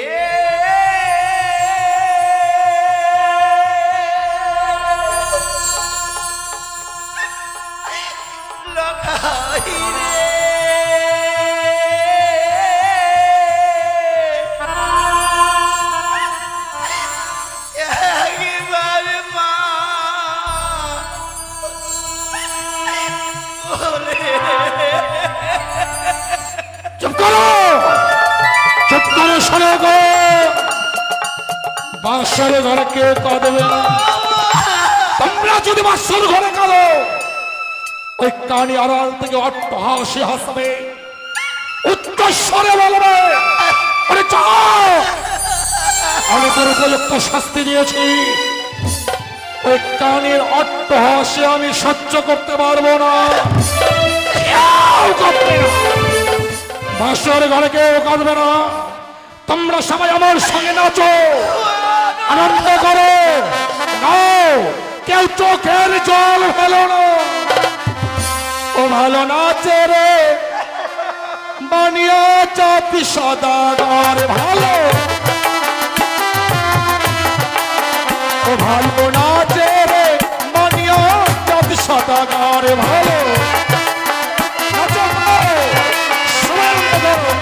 লখাই রে একবার মা বলে চুপ করো, চুপ করো, শোনো গো। বাসর ঘরে কেউ কাঁদবে না। তোমরা যদি বাসর ঘরে কাঁদো, ওই কানি আড়াল থেকে অট্টহাসি হাসবে, উচ্চস্বরে বলবে, আরে যাও, আমি তোর উপযুক্ত শাস্তি দিয়েছি। ওই কানির অট্টহাসি আমি সহ্য করতে পারবো না। কেউ কাঁদবে না, বাসর ঘরে কেউ কাঁদবে না। তোমরা সবাই আমার সঙ্গে নাচো, আনন্দ করো, নাও, কেউ চোখের জল ফেলো না। ও ভালো নাচে রে বানিয়া চাপি সদাগর ভালো, ও ভালো নাচে রে বানিয়া চাপি সদাগর ভালো। নাচো ভালো, সবাই আনন্দ করো।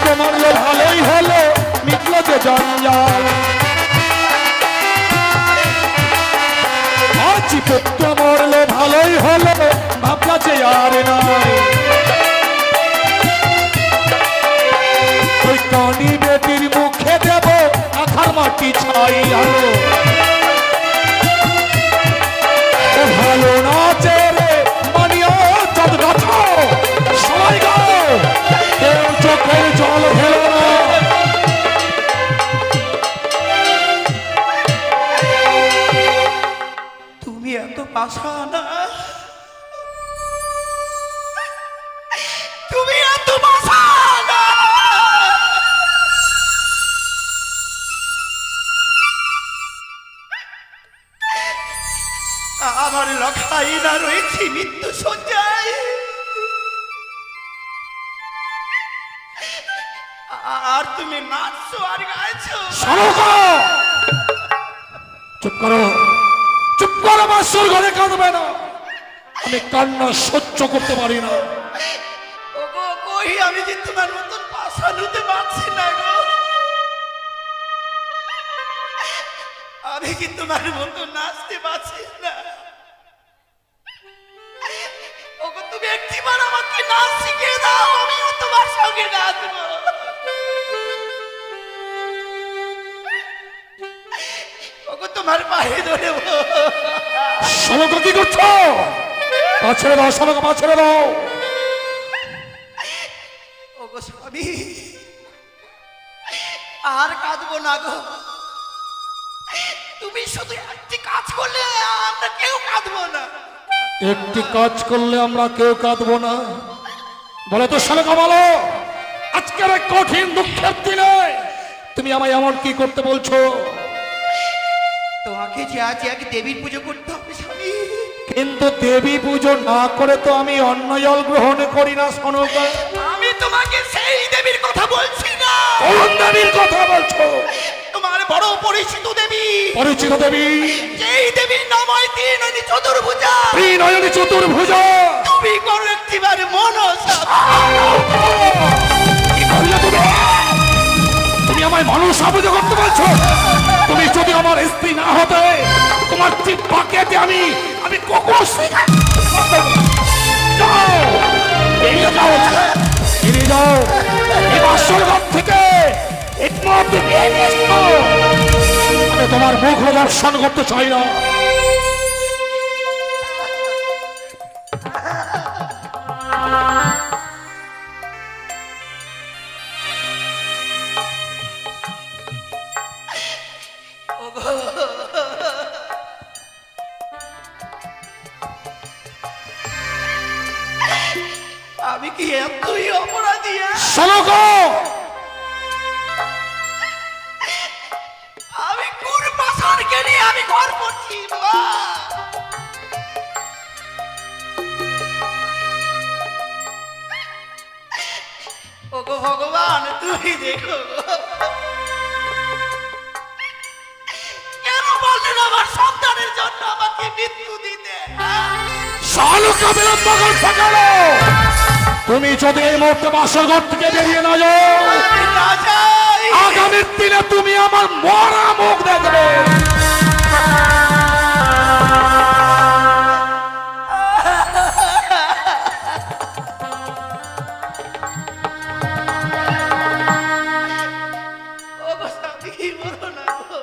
তোমার ভালোই হলো, মিটলো যে জঞ্জাল। আছি পুত্র মরলো, ভালোই হলো, ভাবলা যে আর নাই। ওই কানি বেটির মুখে দেব আখার মাটি ছাই আলো। ও ভালো নাচে রে মানিয়া চাঁদ গাছো, সবাই গাও, কেউ চোখের জল ফেলো না। তুমি এত পাষাণ, তুমি এত পাষাণ। আমার লখাই না রয়েছে মৃত্যু সজ্জায়, আর তুমি নাচছো আর গাইছো। শোনো গো, চুপ করো, চুপ করো, বাসর ঘরে কাঁদবে না। আমি কান্না সহ্য করতে পারি না। ওগো কই, আমি যে তোমার মতন পাষাণ হতে পারছি না গো। আমি কি তোমার মতন নাচতে পারছি না। ওগো তুমি একটিবার আমাকে নাচ শিখিয়ে দাও, আমিও তোমার সঙ্গে নাচবো। ওগো তোমার পায়ে ধরেব। শোনো গো, কি করছো? পা ছেড়ে দাও, শোনো গো, পা ছেড়ে দাও। ওগো স্বামী, আর কাঁদবো না গো। তুমি শুধু একটি কাজ করলে আমরা কেউ কাঁদবো না। একটি কাজ করলে আমরা কেউ কাঁদবো না বলে তো শোনো গো, বলো, আজকের এই কঠিন দুঃখের দিনে তুমি আমায় এমন কি করতে বলছো? তোমাকে যে আজ এক দেবীর পুজো করতে হবে স্বামী। কিন্তু দেবী পুজো না করে তো আমি অন্ন জল গ্রহণ করি না। শোনো গো, আমি তোমাকে সেই দেবীর কথা বলছি না। কোন দেবীর কথা বলছো? তোমার বড় পরিচিত দেবী, পরিচিত দেবী, যেই দেবীর নাম হয় ত্রিনয়নী চতুর্ভুজা। ত্রিনয়নী চতুর্ভুজা। তুমি করো একটিবার মনসা। কি করলে তুমি? তুমি আমায় মনসা পুজো করতে বলছো? তুমি যদি আমার স্ত্রী না হতে, তোমার ঠিক পাকেতে আমি কুকুর যাও, বেরিয়ে যাও, বেরিয়ে যাও এই বাসর ঘর থেকে। একমাত্র আমি তোমার মুখ দর্শন করতে চাই না। আমি কি এতই অপরাধী? শোনো গো, আমি কোন পাষাণকে নিয়ে আমি ঘর করছি বাবা? ওগো ভগবান, তুমি দেখো গো। শালুকা বিলম্ব করতে গেল। তুমি যদি এই মুহূর্তে বাসর ঘর থেকে বেরিয়ে না যাও, আমি না যাই। আগামীর দিনে তুমি আমার মরা মুখ দেখবে। ও গো স্বামী, বলো না গো।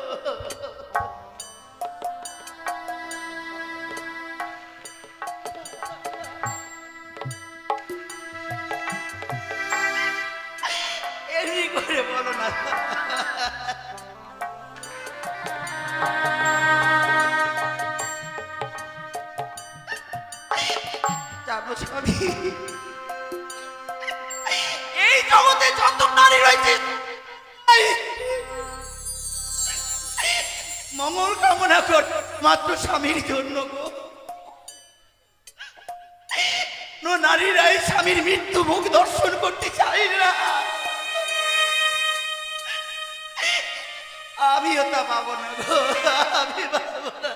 এমনি করে বলো না। জানো স্বামী, এই জগতে যত নারী রয়েছে মঙ্গল কামনা কর মাত্র স্বামীর জন্য গো। নারীরাই স্বামীর মৃত্যু মুখ দর্শন করতে চাই না। আমিও তা পাবো না গো, আমি পাবো না।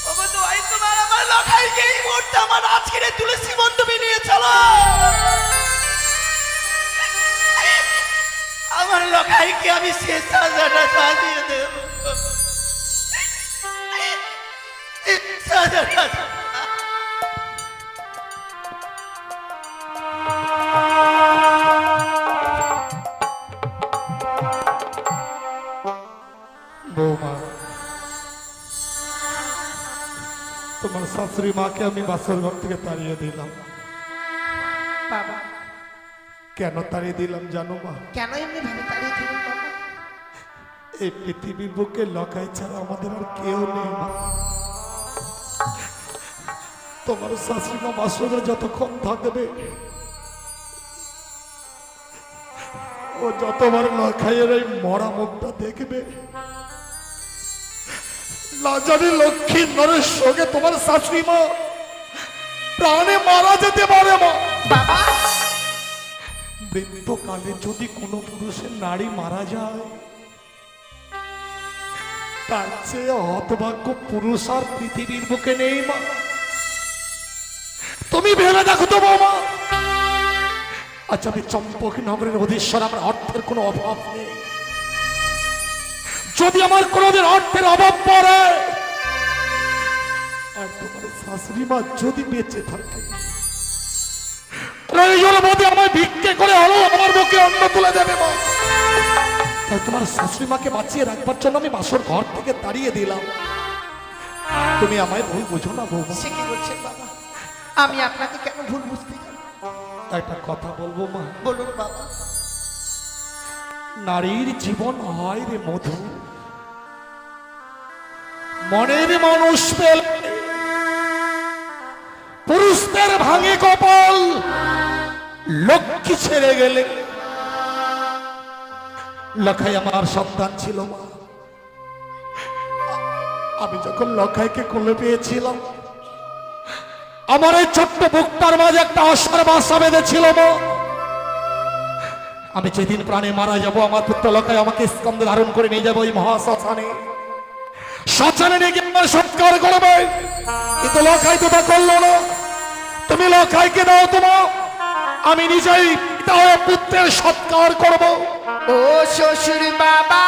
ওগো দোয়াই তোমার, আমার লখাইকে এই মুহূর্তে আমার আজকের তুলসী মণ্ডপে নিয়ে চলো। আমার লখাইকে আমি শেষ সাজাটা সাজিয়ে দেব। সাজাটা বৌমা, তোমার শাশুড়ি মাকে আমি বাসর ঘর থেকে তাড়িয়ে দিলাম। বাবা, কেন তাড়িয়ে দিলাম জানো মা? কেন এমনি ভাবে তাড়িয়ে দিলেন বাবা? এই পৃথিবীর বুকে লকাই ছাড়া আমাদের আর কেউ নেই মা। তোমার শাশুড়ি মা বাসরে যতক্ষণ থাকবে, ও যতবার লখাইয়ের এই মরা মুখটা দেখবে, না জানি লক্ষ্মীন্দরের সঙ্গে তোমার শাশুড়ি মা প্রাণে মারা যেতে পারে মা। বাবা, মৃত্যুকালে যদি কোনো পুরুষের নারী মারা যায়, তার চেয়ে হতভাগ্য পুরুষ আর পৃথিবীর বুকে নেই মা। তুমি ভেবে দেখো তো বৌমা, আচ্ছা আমি চম্পক নগরের অধীশ্বর, আমার অর্থের কোনো অভাব নেই। যদি আমার কোনোদিন অর্থের অভাব পড়ে, আর তোমার শাশুড়ি মা যদি বেঁচে থাকে, প্রয়োজন বোধে আমায় ভিক্ষে করে হলো আমার বুকে অন্ন তুলে দেবে মা। তাই তোমার শাশুড়ি মাকে বাঁচিয়ে রাখবার জন্য আমি বাসর ঘর থেকে তাড়িয়ে দিলাম। তুমি আমায় ভুল বুঝো না বৌমা। সে কি বলছেন বাবা? আমি আপনাকে কেন ভুল বুঝতে যাব? একটা কথা বলবো মা, বলুন বাবা। নারীর জীবন হয় রে মধু, মনের মানুষ পেলে পুরুষদের ভাঙে কপাল। লক্ষ্মী ছেড়ে গেলে, লখাই আমার সন্তান ছিল মা। আমি যখন লখাইকে কোলে পেয়েছিলাম, আমার এই ছোট্ট বুকটার মাঝে একটা অসার বাসা বেঁধেছিল মা। আমি যেদিন প্রাণে মারা যাব, আমার পুত্র লখাই আমাকে স্কন্ধে ধারণ করে নিয়ে যাবো ওই মহাশ্মশানে। শ্মশানে নিয়ে গিয়ে আমার সৎকার করবে, কিন্তু লখাই তো তা করলো না। তুমি লখাইকে দাও তোমার, আমি নিজেই পিতা হয়ে পুত্রের সৎকার করব। ও শ্বশুর বাবা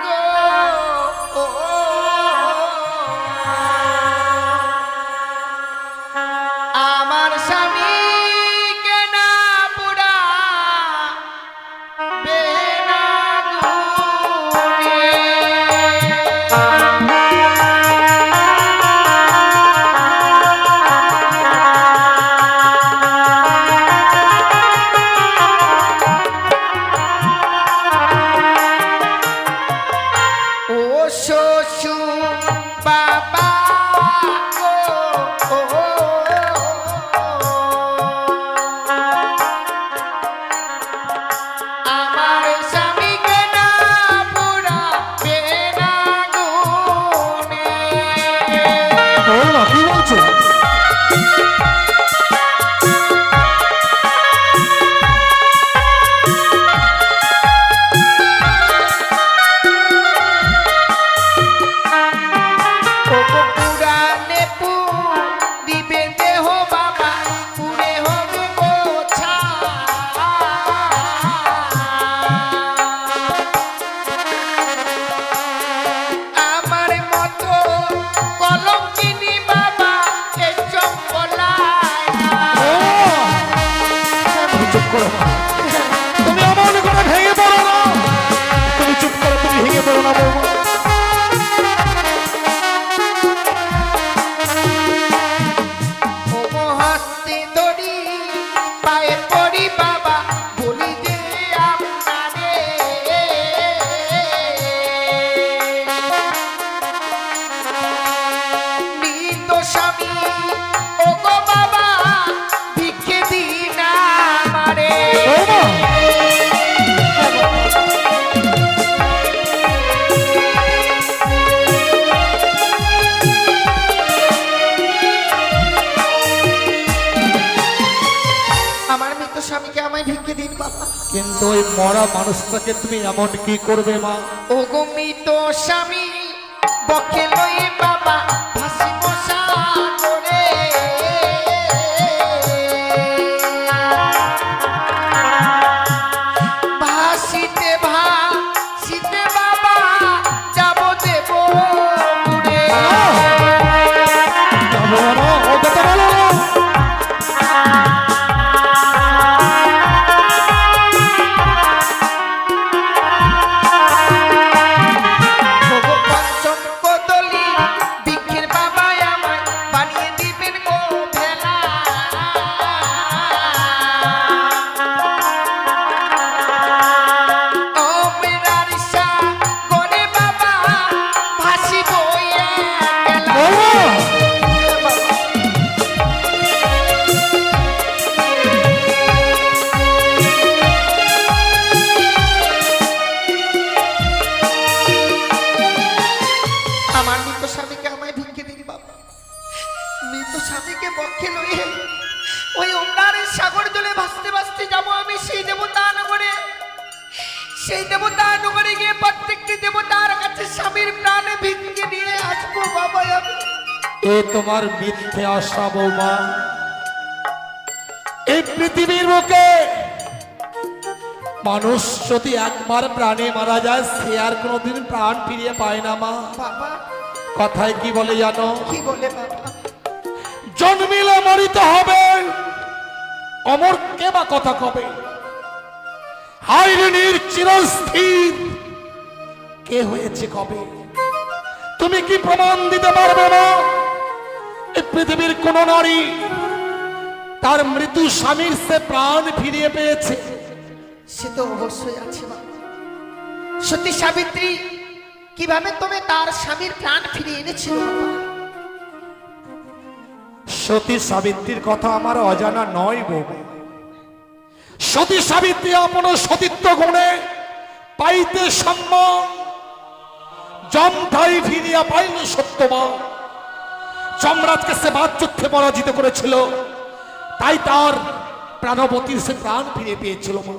গো, ও আমার স্বামীকে না পুরা বেনা গুনে। কিন্তু ওই মরা মানুষটাকে তুমি এমন কি করবে মা? ও গো মৃত স্বামী বকে লই বাবা ভাসিব সাগরে। ভাসিতে ভাসিতে বাবা যাব দেব মুড়ে। যাবো না, ও কথা বলো না। ওগো পঞ্চম কদলি বৃক্ষের বাবা আমায় বানিয়ে দিবেন গো ভেলা। ও মেরার সাগরে বাবা ভাসিব একলা। আমার মৃত স্বামীকে আমায় ভিক্ষে দিন বাবা। মৃত স্বামীকে বক্ষে লইয়ে ওই ওমরারের সাগর জলে ভাসতে ভাসতে যাব আমি সেই দেবতা নগরে। সেই দেবতা নগরে গিয়ে প্রত্যেকটি দেবতার কাছে স্বামীর প্রাণে ভিক্ষে নিয়ে আসবো বাবা আমি। এ তোমার মিথ্যে আশা বৌমা। এই পৃথিবীর বুকে মানুষ যদি একবার প্রাণে মারা যায় সে আর কোনোদিন প্রাণ ফিরিয়ে পায় না মা। বাবা কথায় কি বলে জানো? কি বলে বাবা? জন্মিলে মরিতে হবে, অমর কে বা কথা কবে। হাইরিনীর চিরস্থির কে হয়েছে কবে? তুমি কি প্রমাণ দিতে পারবে না এই পৃথিবীর কোন নারী তার মৃত্যু স্বামীর সে প্রাণ ফিরিয়ে পেয়েছে? সে তো অবশ্যই আছে বাবা। সতী সাবিত্রী কিভাবে তুমি তার স্বামীর প্রাণ ফিরিয়ে এনেছিল বাবা? সতী সাবিত্রীর কথা আমার অজানা নয় বৌমা। সতী সাবিত্রী আপন সতীত্ব গুণে পাইতে সম্মান জমঠাই ফিরিয়া পাইল সত্যমা। যমরাজকে সে বাচ্চুক্ষে পরাজিত করেছিল, তাই তার প্রাণবতীর সে প্রাণ ফিরে পেয়েছিল মা।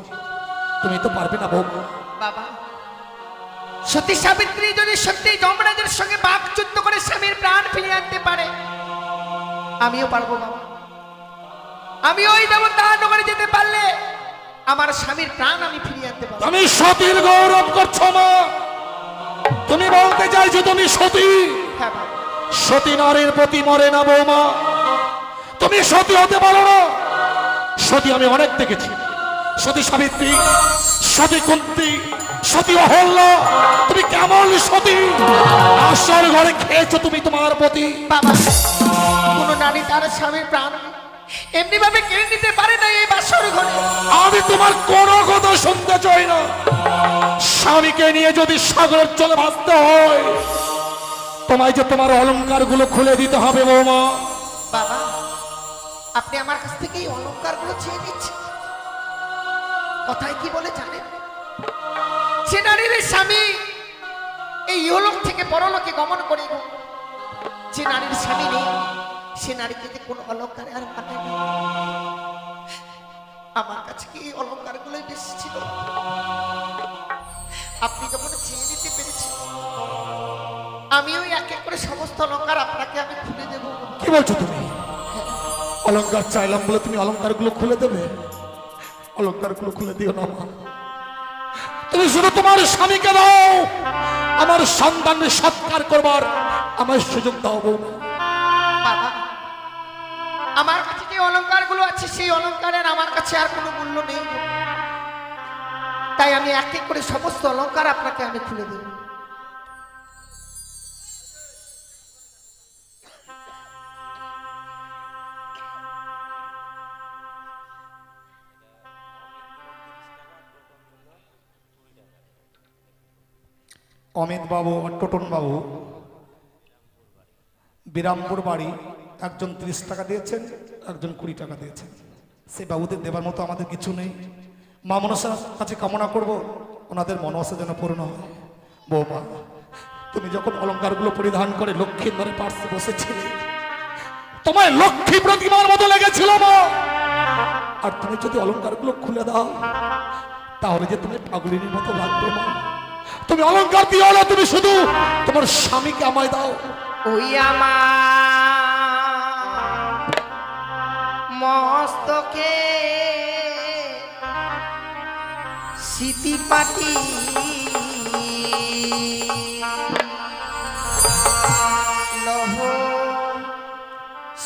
তুমি তো পারবে না বৌমা। বাবা সতী সাবিত্রী যদি সত্যি যমরাজের সঙ্গে বাকযুদ্ধ করে স্বামীর প্রাণ ফিরিয়ে আনতে পারে আমিও পারবো বাবা। আমি ওই দেবতা নগরে যেতে পারলে আমার স্বামীর প্রাণ আমি ফিরিয়ে আনতে পারবো। তুমি সতীর গৌরব করছো মা। তুমি বলতে চাইছো তুমি সতী? হ্যাঁ বাবা। সতী নারীর প্রতি মরে না বৌমা। তুমি সতী হতে পারো না। সতী আমি অনেক দেখেছি। সতী সাবিত্রী, সতী কুন্তী, সতী অহল্যা। তুমি কেমন সতী? আশার ঘরে খেয়েছো তুমি তোমার প্রতি। বাবা কোন নারী তার স্বামীর প্রাণ এমনি ভাবে কেড়ে নিতে পারে না এই বাসর ঘরে। আমি তোমার কোনো কথা শুনতে চাই না। স্বামীকে নিয়ে যদি সাগরের জলে ভাসতে হয় তোমায় যে তোমার অলংকার গুলো খুলে দিতে হবে বৌমা। বাবা আপনি আমার কাছ থেকে এই অলংকার গুলো চেয়ে নিচ্ছেন। কথায় কি বলে জানেন? সে নারীর স্বামী এই ইহলোক থেকে পরলোকে গমন করে গো। যে নারীর স্বামী নেই সে নারীকে যে কোনো অলংকারে আর মানে না। আমার কাছে কি এই অলংকার গুলোই বেশি ছিল। আপনি যখন চেয়ে নিতে পেরেছেন আমি ওই এক এক করে সমস্ত অলংকার আপনাকে আমি খুলে দেবো। কি বলছো তুমি? অলংকার চাইলাম বলে তুমি অলংকার গুলো খুলে দেবে? অলংকার গুলো খুলে দিও না মা। তুমি শুধু তোমার স্বামীকে দাও, আমার সন্তানের সৎকার করবার আমার সুযোগ দাও বৌমা। বাবা আমার কাছে যে অলংকার গুলো আছে সেই অলংকারের আমার কাছে আর কোনো মূল্য নেই। তাই আমি এক এক করে সমস্ত অলংকার আপনাকে আমি খুলে দেব। অমিত বাবু আর টোটন বাবু বিরামপুর বাড়ি, একজন 30 টাকা দিয়েছেন, একজন 20 টাকা দিয়েছেন। সেই বাবুদের দেবার মতো আমাদের কিছু নেই। মা মনসার কাছে কামনা করব ওনাদের মনসা যেন পূর্ণ হয়। বৌমা তুমি যখন অলংকারগুলো পরিধান করে লক্ষ্মীর ধরে পার্শ্বে বসেছিলে তোমায় লক্ষ্মী প্রতিমার মতো লেগেছিল মা। আর তুমি যদি অলংকারগুলো খুলে দাও তাহলে যে তুমি পাগলিনীর মতো লাগবে মা। তুমি অলংকার দিও না, তুমি শুধু তোমার স্বামীকে আমায় দাও। ওই আমার মস্তকে সিটি পাটি লহ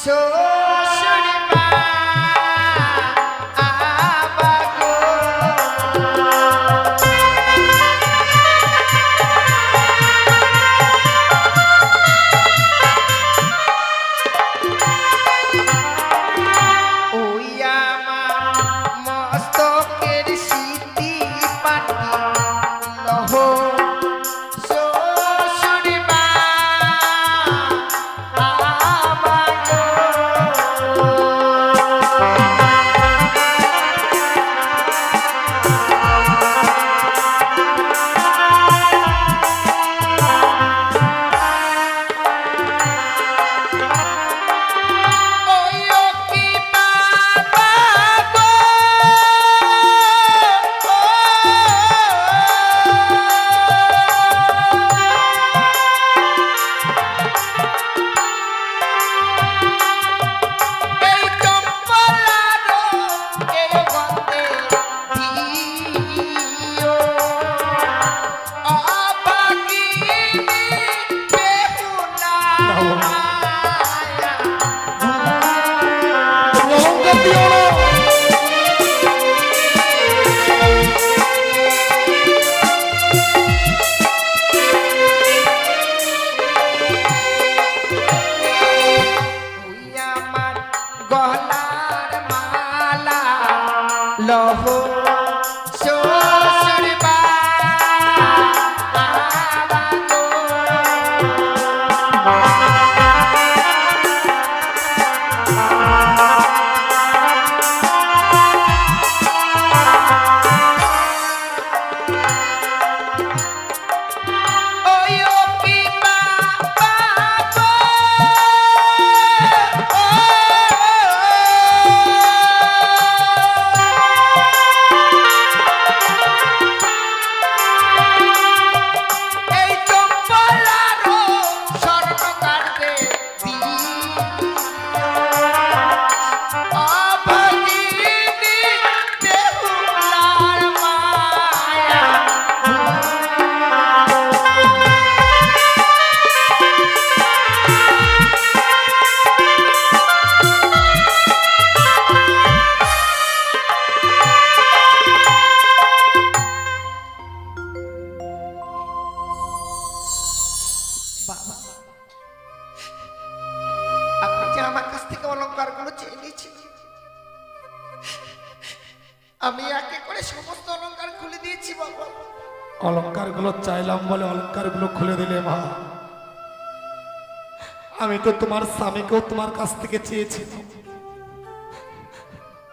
শ্বশুর মা আবাগো। ওই আমার মস্তকের সিটি পাটি লহ শ্বশুর মা আবাগো। ওই ও কি বাবা গো, এই চম্পলারো এই গন্ধে দিও অবাগিনী বেহুলা। তুমি অলংকার দিও না। ওই আমার গলার মালা লহ শ্বশুর মা আবাগো। ওই ও কি বাবা গো, এই চম্পলারো স্বর্ণকারে অবাগিনী বেহুলার মায়া। বাবা, আপনি যে আমার কাছ থেকে অলংকারগুলো চেয়ে নিয়েছিলেন, আমি একে করে সমস্ত অলংকার খুলে দিয়েছি বাবা। অলংকার গুলো চাইলাম বলে অলংকার গুলো খুলে দিলে মা। আমি তো তোমার স্বামীকেও তোমার কাছ থেকে চেয়েছি,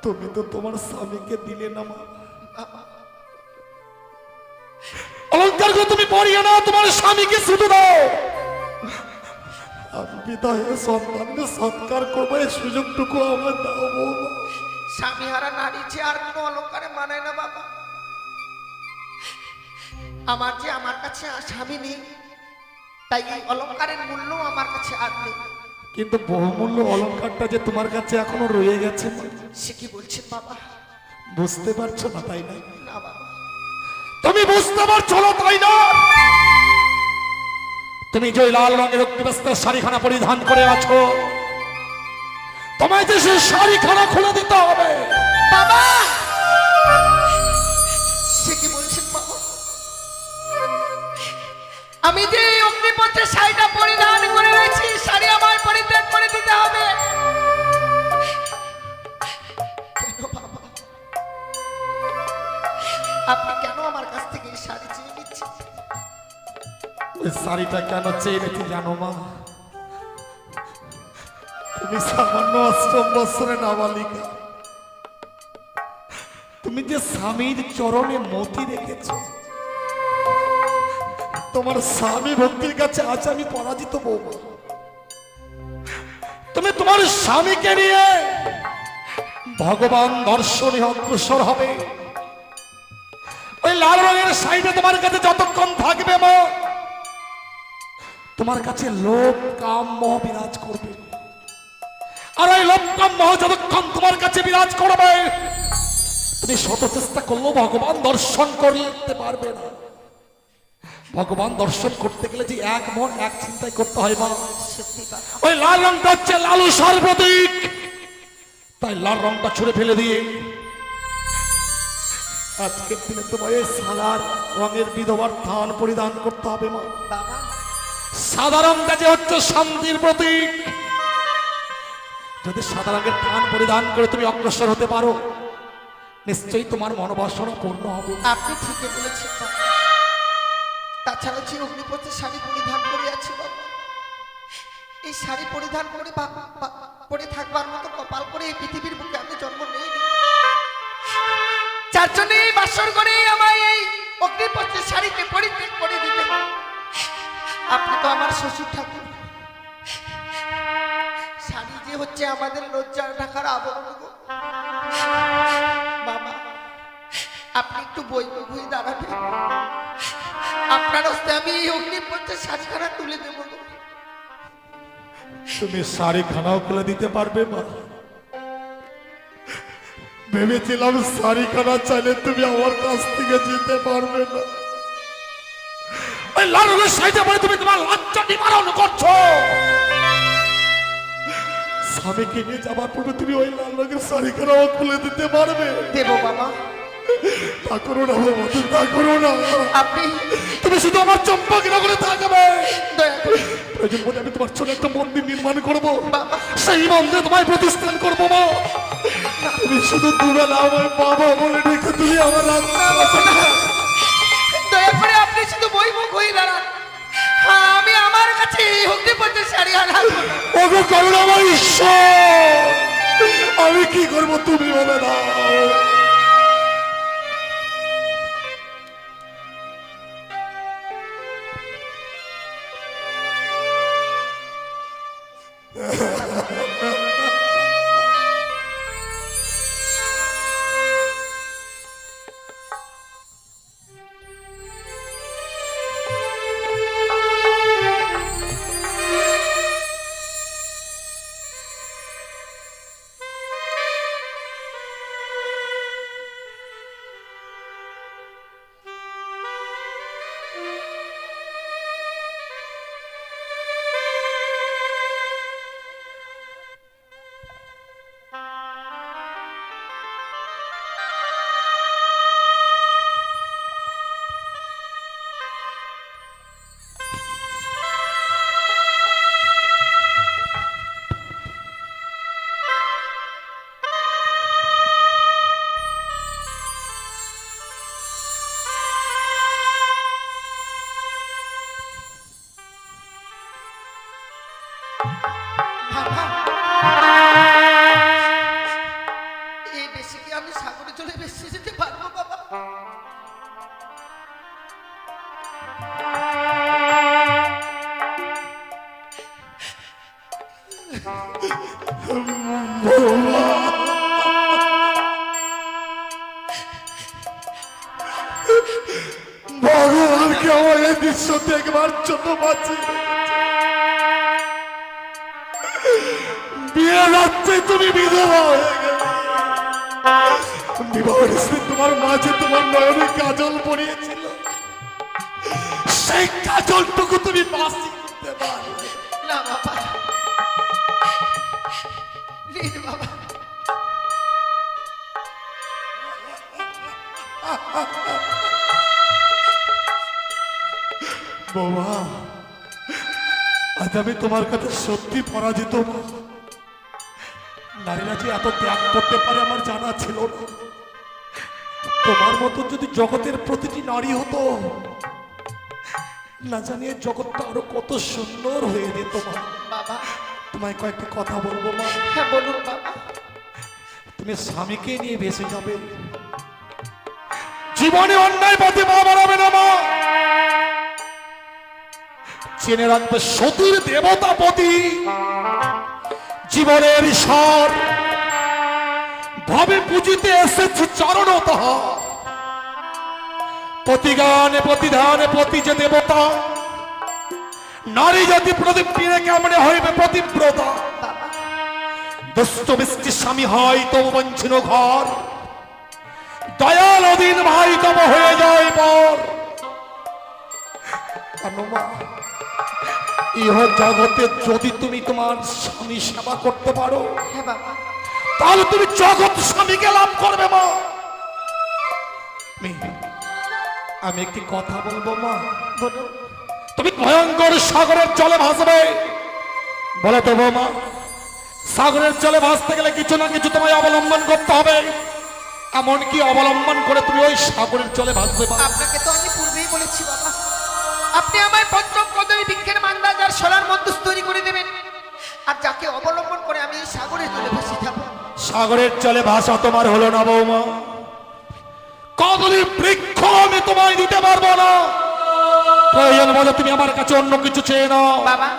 তুমি তো তোমার স্বামীকে দিলে না মা। অলংকার গুলো তুমি পরিয়ে নাও, তোমার স্বামীকে শুধু দাও। আমি বিদায় সন্তানকে সৎকার করবো, এই সুযোগটুকু আমার দাও বৌমা। স্বামীহারা নারী যে আর কোনো অলংকারে মানায় না বাবা। আমার যে আমার কাছে স্বামী নেই, তাই এই অলংকারের মূল্য আমার কাছে আর নেই। কিন্তু বহুমূল্য অলংকারটা যে তোমার কাছে এখনো রয়ে গেছে মা। সে কি বলছেন বাবা? বুঝতে পারছো না তাই না? না বাবা। তুমি বুঝতে পারছো না তাই না? তুমি যে লাল রঙের অগ্নিবস্ত্র শাড়িখানা পরিধান করে আছো, তোমায় যে সেই শাড়িখানা খুলে দিতে হবে। বাবা, সে কি বলছেন বাবা? আমি যে এই অগ্নিপথের শাড়িটা পরিধান করে রয়েছি, শাড়ি আমার পরিত্যাগ করে দিতে হবে। কেন বাবা? আপনি কেন আমার কাছ থেকে এই শাড়ি চেয়ে নিচ্ছেন? ওই শাড়িটা কেন চেয়ে রেখে জানো মা? তুমি সামান্য ৮ বছরের নাবালিকা, তুমি যে স্বামীর চরণে মতি রেখেছ, তোমার স্বামী ভক্তির কাছে আজ আমি পরাজিত বৌমা। তুমি তোমার স্বামীকে নিয়ে ভগবান দর্শনে অগ্রসর হবে। ওই লাল রঙের শাড়িটা তোমার কাছে যতক্ষণ থাকবে মা, তোমার কাছে লোভ কাম মোহ বিরাজ করবে। আর ওই লোভ কাম মোহ যতক্ষণ তোমার কাছে বিরাজ করবে, তুমি শত চেষ্টা করলেও ভগবান দর্শন করতে পারবে না। ভগবান দর্শন করতে গেলে যে এক মন এক চিন্তায় করতে হয় মা। ওই লাল রংটা হচ্ছে লালসার প্রতীক, তাই লাল রংটা ছুঁড়ে ফেলে দিয়ে আজকের দিনে তোমায় এই সাদার রঙের বিধবার থান পরিধান করতে হবে মা। বাবা সাদা রংটা যে হচ্ছে শান্তির প্রতীক, যদি সাদা রঙের থান পরিধান করে তুমি অগ্রসর হতে পারো, নিশ্চয়ই তোমার মনোবাসনা পূর্ণ হবে। আপনি ঠিকই বলেছেন বাবা। তাছাড়া যে অগ্নিপথের শাড়ি পরিধান করে আছি বাবা, এই শাড়ি পরিধান করে পরে থাকবার মতো কপাল করে এই পৃথিবীর বুকে আমি জন্ম নেইনি। যার জন্য এই বাসর করে আমায় এই অগ্নিপথের শাড়িকে পরিত্যাগ করে দিতে। আপনি তো আমার শ্বশুর ঠাকুর, শাড়ি যে হচ্ছে আমাদের লজ্জা ঢাকার আবরণ গো। বাবা আপনি একটু বই বই দাঁড়াবেন, আপনার হস্তে আমি এই অগ্নিপথের শাড়িখানা তুলে দেব গো। তুমি শাড়িখানাও খুলে দিতে পারবে মা? ভেবেছিলাম শাড়িখানা চাইলে তুমি আমার কাছ থেকে যেতে পারবে না। ওই লাল রঙের শাড়িটা পরে তুমি তোমার লজ্জা নিবারণ করছো। স্বামীকে নিয়ে যাবার পূর্বে তুমি ওই লাল রঙের শাড়িখানাও খুলে দিতে পারবে? দেব বাবা। তা করো না বাবা, তুমি তা করো না। আপনি তুমি শুধু আমার চম্পাকে নগরে থাকবে। দয়া করে প্রয়োজন বলে আমি তোমার ছোট একটা মন্দির নির্মাণ করবো, বাবা। সেই মন্দিরে তোমায় প্রতিষ্ঠান করবো মা। তুমি শুধু দুবেলা আমার বাবা বলে রেখে তুমি আমার দয়া করে আপনি শুধু বই মুখ হয়ে দাঁড়ান। হ্যাঁ আমি আমার কাছে এই অগ্নিপথের শাড়ি আর রাখবো না। ওগো করুন আমার ঈশ্বর, আমি কি করবো তুমি বলে দাও। বাবা এই বেশি কি আমি সাগরে চলে বেশি যেতে পারবো বাবা? ভগবানকে আমার এই দৃশ্য দেখবার জন্য বাঁচি। বিয়ে রাত্রে তুমি বিধবা হয়ে গেলে, বিবাহের স্ত্রী তোমার মাঝে তোমার নয়নে কাজল পরিয়েছিল, সেই কাজলটুকু তুমি বাঁচি করতে পারবে না বাবা, প্লিজ বাবা। বাবা আজ আমি তোমার কাছে সত্যি পরাজিত। নারীরা যে এত ত্যাগ করতে পারে আমার জানা ছিল না। তোমার মতো যদি জগতের প্রতিটি নারী হতো, না জানিয়ে জগৎটা আরো কত সুন্দর হয়ে যেত মা। বাবা তোমায় কয়েকটা কথা বলবো মা। হ্যাঁ বলুন বাবা। তুমি স্বামীকে নিয়ে বেঁচে যাবে, জীবনে অন্যায় পথে মা বাড়াবে না মা। জেনে রাখবে সতীর দেবতাপতি জীবনের ঈশ্বর ভাবে পুজিতে এসেছে চরণতঃ। প্রতিগানে প্রতিধানে প্রতি যে দেবতা, নারী জাতি প্রদীপ টিনে কেমনে হইবে প্রতিব্রতা। দুষ্ট মিষ্টি স্বামী হয় তবু বঞ্চিন ঘর, দয়াল অধীন ভাই তব হয়ে যায় পর। মা, ইহ জগতে যদি তুমি তোমার স্বামী সেবা করতে পারো, হ্যাঁ বাবা, তাহলে তুমি জগৎ স্বামীকে লাভ করবে মা। আমি একটি কথা বলবো মা, বলুন। তুমি ভয়ঙ্কর সাগরের জলে ভাসবে, বলে দেবো মা। সাগরের জলে ভাসতে গেলে কিছু না কিছু তোমায় অবলম্বন করতে হবে, এমনকি অবলম্বন করে তুমি ওই সাগরের জলে ভাসবে মা। আপনাকে তো আমি পূর্বেই বলেছি বাবা, আপনি আমায় পঞ্চম কদমী বৃক্ষের মান্দা যার সোনার মন্দির তৈরি করে দেবেন, আর যাকে অবলম্বন করে আমি এই সাগরের জলে ভেসে যাব। সাগরের জলে ভাসা তোমার হলো না বৌমা, কদলীর বৃক্ষ আমি তোমায় দিতে পারবো না। প্রয়োজন বলে তুমি আমার কাছে অন্য কিছু চেয়ে নাও বাবা,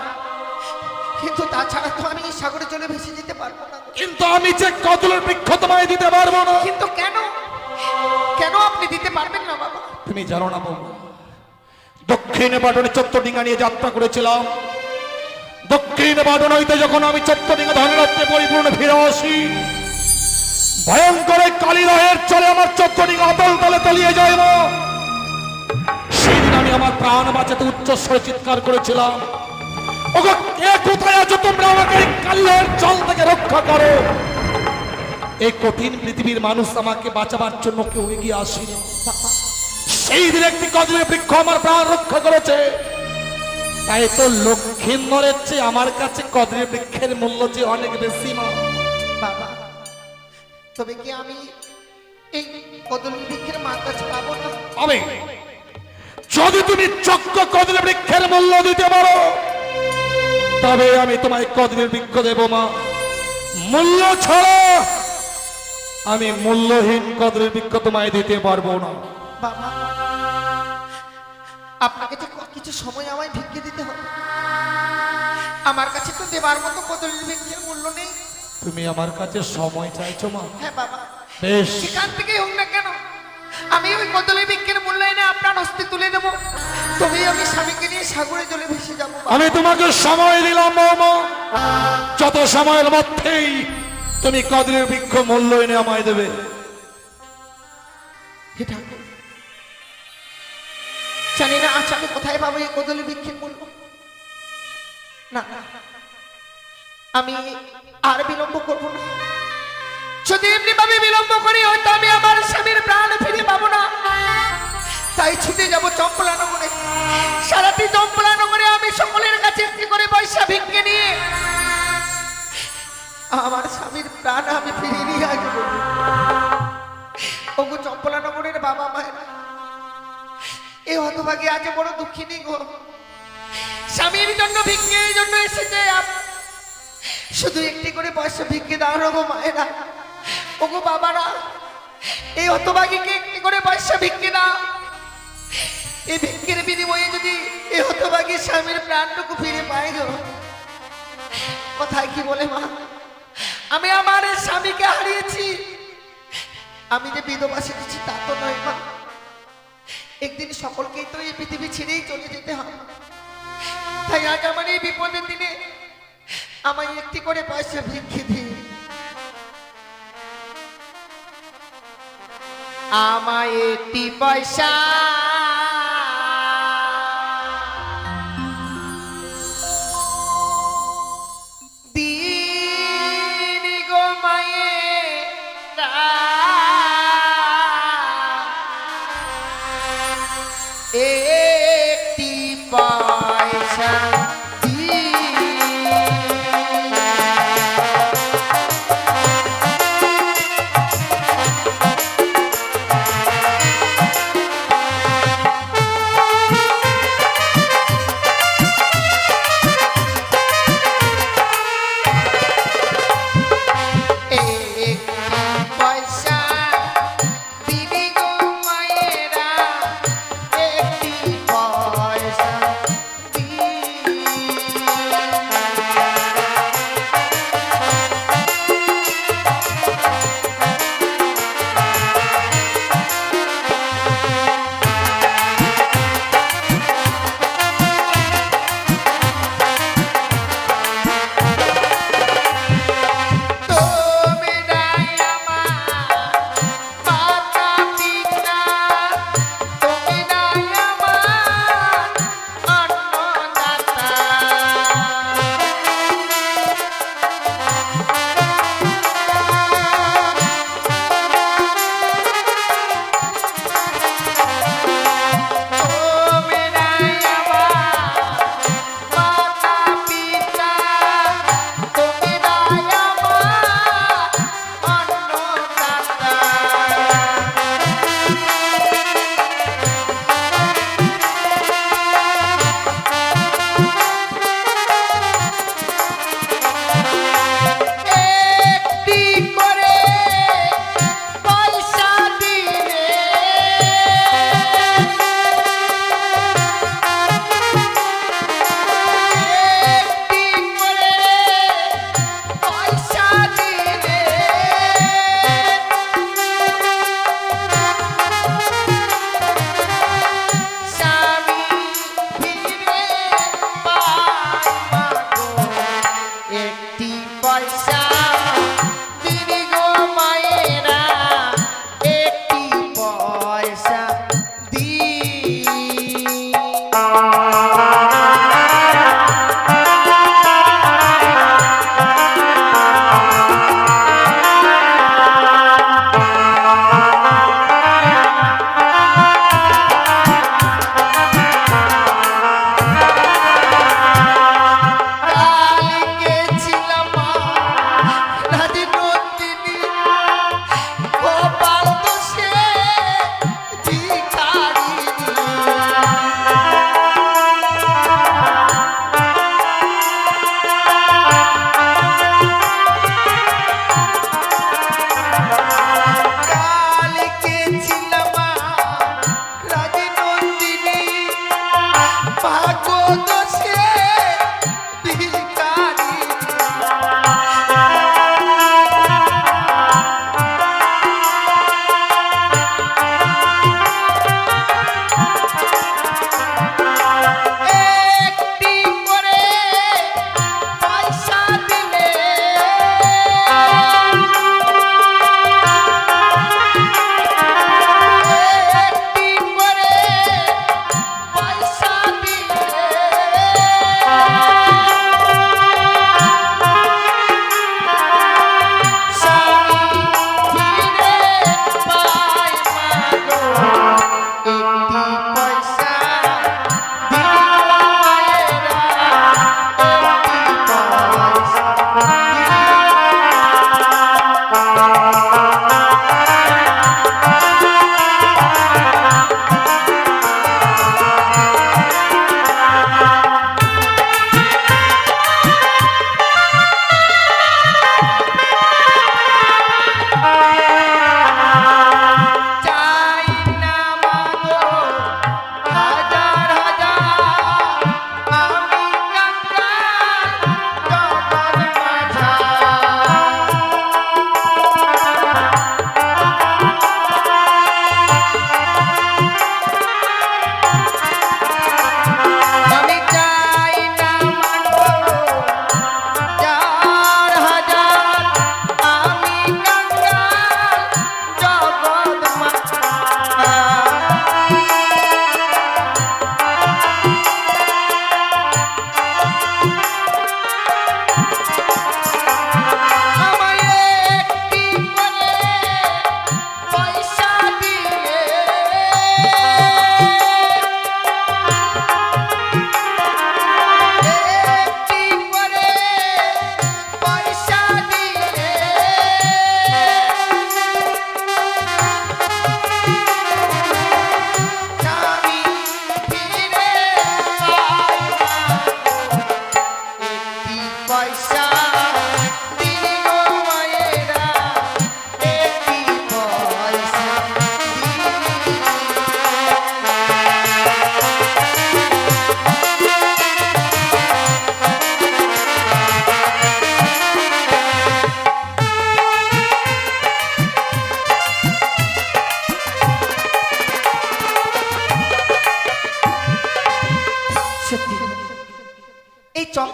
কিন্তু তাছাড়া তো আমি এই সাগরের জলে ভেসে যেতে পারবো না। কিন্তু আমি যে কদলের বৃক্ষ তোমায় দিতে পারবো না। কিন্তু কেন, কেন আপনি দিতে পারবেন না বাবা? তুমি জানো না বৌমা, দক্ষিণ বাটনে চত্বরডিঙ্গা নিয়ে যাত্রা করেছিলাম। দক্ষিণ বাটন হইতে যখন আমি চত্বরডিঙ্গা ধনরত্নে পরিপূর্ণ ফিরে আসি, ভয়ঙ্কর কালীরহের চলে আমার চত্বরডিঙ্গা অতল তলে তলিয়ে যায় মা। সেদিন আমি আমার প্রাণ বাঁচাতে উচ্চস্বরে চিৎকার করেছিলাম, ওগো কে কোথায় আছো তোমরা, আমাকে এই কালীরহের জল থেকে রক্ষা করো। এই কঠিন পৃথিবীর মানুষ আমাকে বাঁচাবার জন্য কেউ এগিয়ে আসেনি। সেই দিন একটি কদলের বৃক্ষ আমার প্রাণ রক্ষা করেছে। তাই তো লক্ষ্মীন্দরের চেয়ে আমার কাছে কদলের বৃক্ষের মূল্য যে অনেক বেশি মা। বাবা, তবে কি আমি এই কদলী বৃক্ষের মাথা পাবো না? হবে, যদি তুমি চক্র কদলের বৃক্ষের মূল্য দিতে পারো, তবে আমি তোমায় কদলের বৃক্ষ দেব মা। মূল্য ছাড়া আমি মূল্যহীন কদলের বৃক্ষ তোমায় দিতে পারবো না। বাবা, আপনাকে তো কিছু সময় আমায় ভিক্ষে দিতে হবে, আমার কাছে তো দেবার মতো কদলী বৃক্ষের মূল্য নেই। তুমি আমার কাছে সময় চাইছো মা? হ্যাঁ বাবা, বেশ, সেখান থেকেই হোক না কেন, আমি ওই কদলী বৃক্ষের মূল্য এনে আপনার হস্তে তুলে দেবো, তবেই আমি স্বামীকে নিয়ে সাগরে জলে ভেসে যাবো। আমি তোমাকে সময় দিলাম মা, যত সময়ের মধ্যেই তুমি কদলের বৃক্ষ মূল্য এনে আমায় দেবে। হে ঠাকুর, জানি না আজ আমি কোথায় পাবো এই কদলী বৃক্ষের মূল্য। না, আমি আর বিলম্ব করবো না। যদি এমনি ভাবে বিলম্ব করি হয়তো আমি আমার স্বামীর প্রাণ ফিরে পাবো না। তাই ছুটে যাবো চম্পলানগরে। সারাটি চম্পলানগরে আমি সকলের কাছে একটি করে পয়সা ভিক্ষে নিয়ে আমার স্বামীর প্রাণ আমি ফিরিয়ে নিয়ে আসবো। ওগো চম্পলানগরের বাবা মায়েরা, এই হতভাগী আজ বড় দুঃখিনী গো, স্বামীর জন্য ভিক্ষের জন্য এসেছে, শুধু একটি করে পয়সা ভিক্ষে দাও গো মায়েরা। ওগো বাবারা, এই হতভাগীকে একটি করে পয়সা ভিক্ষে দাও। এই ভিক্ষের বিনিময়ে যদি এই হতভাগী স্বামীর প্রাণটুকু ফিরে পায় গো। কোথায় কি বলে মা, আমি আমার স্বামীকে হারিয়েছি, আমি যে বিধবা সেরেছি তা তো নয় মা। একদিন সকলকেই তো এই পৃথিবী ছেড়েই চলে যেতে হবে। তাই আজ আমার এই বিপদের দিনে আমায় একটি করে পয়সা ভিক্ষে দিই। আমায় একটি পয়সা দিন গো মায়েরা, একটি পয়সা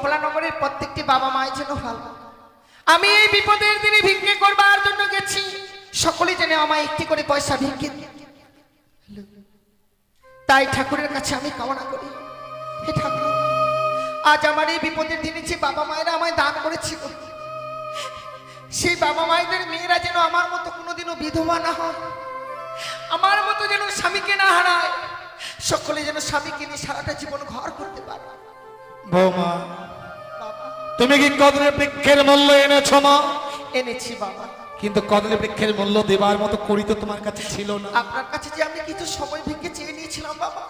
চম্পলানগরের প্রত্যেকটি বাবা মায়ের জন্য ভালো। আমি এই বিপদের দিনে ভিক্ষে করবার জন্য গেছি, সকলে যেন আমায় একটি করে পয়সা ভিক্ষে দিয়ে। তাই ঠাকুরের কাছে আমি কামনা করি, হে ঠাকুর, আজ আমার এই বিপদের দিনে যে বাবা মায়েরা আমায় দান করেছিল, সেই বাবা মায়েদের মেয়েরা যেন আমার মতো কোনোদিনও বিধবা না হয়, আমার মতো যেন স্বামীকে না হারায়, সকলে যেন স্বামীকে নিয়ে সারাটা জীবন ঘর করতে পারে। বৌমা, বাবা, তুমি কি কদলি বৃক্ষের মূল্য এনেছো মা? এনেছি বাবা, কিন্তু কদলি বৃক্ষের মূল্য দেবার মতো করি তো তোমার কাছে ছিল না। আপনার কাছে যে আমি কিছু সময় ভিক্ষে চেয়ে নিয়েছিলাম বাবা,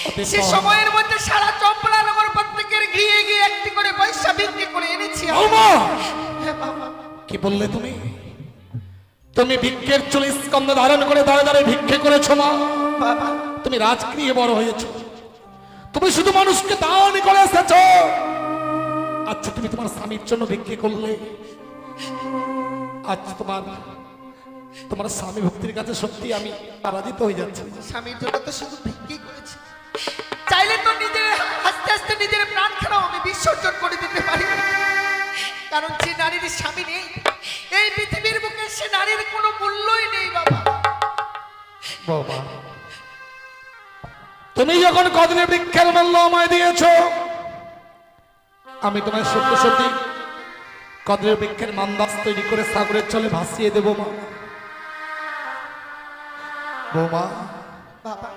অতএব সে সময়ের মধ্যে সারা চম্পলানগর প্রত্যেকের গৃহে গিয়ে একটি করে পয়সা ভিক্ষে করে এনেছি আমি। বৌমা, হ্যাঁ বাবা। কি বললে তুমি? তুমি ভিক্ষের চুল স্কন্ধ ধারণ করে দাঁড়ে দাঁড়িয়ে ভিক্ষে করেছো মা? বাবা, তুমি রাজগৃহে বড় হয়েছো, তুমি শুধু মানুষকে দান করে এসেছো। আচ্ছা, তুমি তোমার স্বামীর জন্য ভিক্ষে করলে, আজ তোমার স্বামী ভক্তির কাছে সত্যি আমি পরাজিত হয়ে যাচ্ছি। স্বামীর জন্য তো শুধু ভিক্ষেই করেছি, চাইলে তো নিজের আস্তে আস্তে নিজের প্রাণখানাও আমি বিসর্জন করে দিতে পারি, কারণ যে নারীর স্বামী নেই এই পৃথিবীর বুকে, সে নারীর কোনো মূল্যই নেই বাবা। বাবা, তুমি যখন কদলি বৃক্ষের মূল্য আমায় দিয়েছো, আমি তোমায় সত্যি সত্যি কদলি বৃক্ষের মান্দাস তৈরি করে সাগরের জলে ভাসিয়ে দেবো মা। বৌমা, বাবা,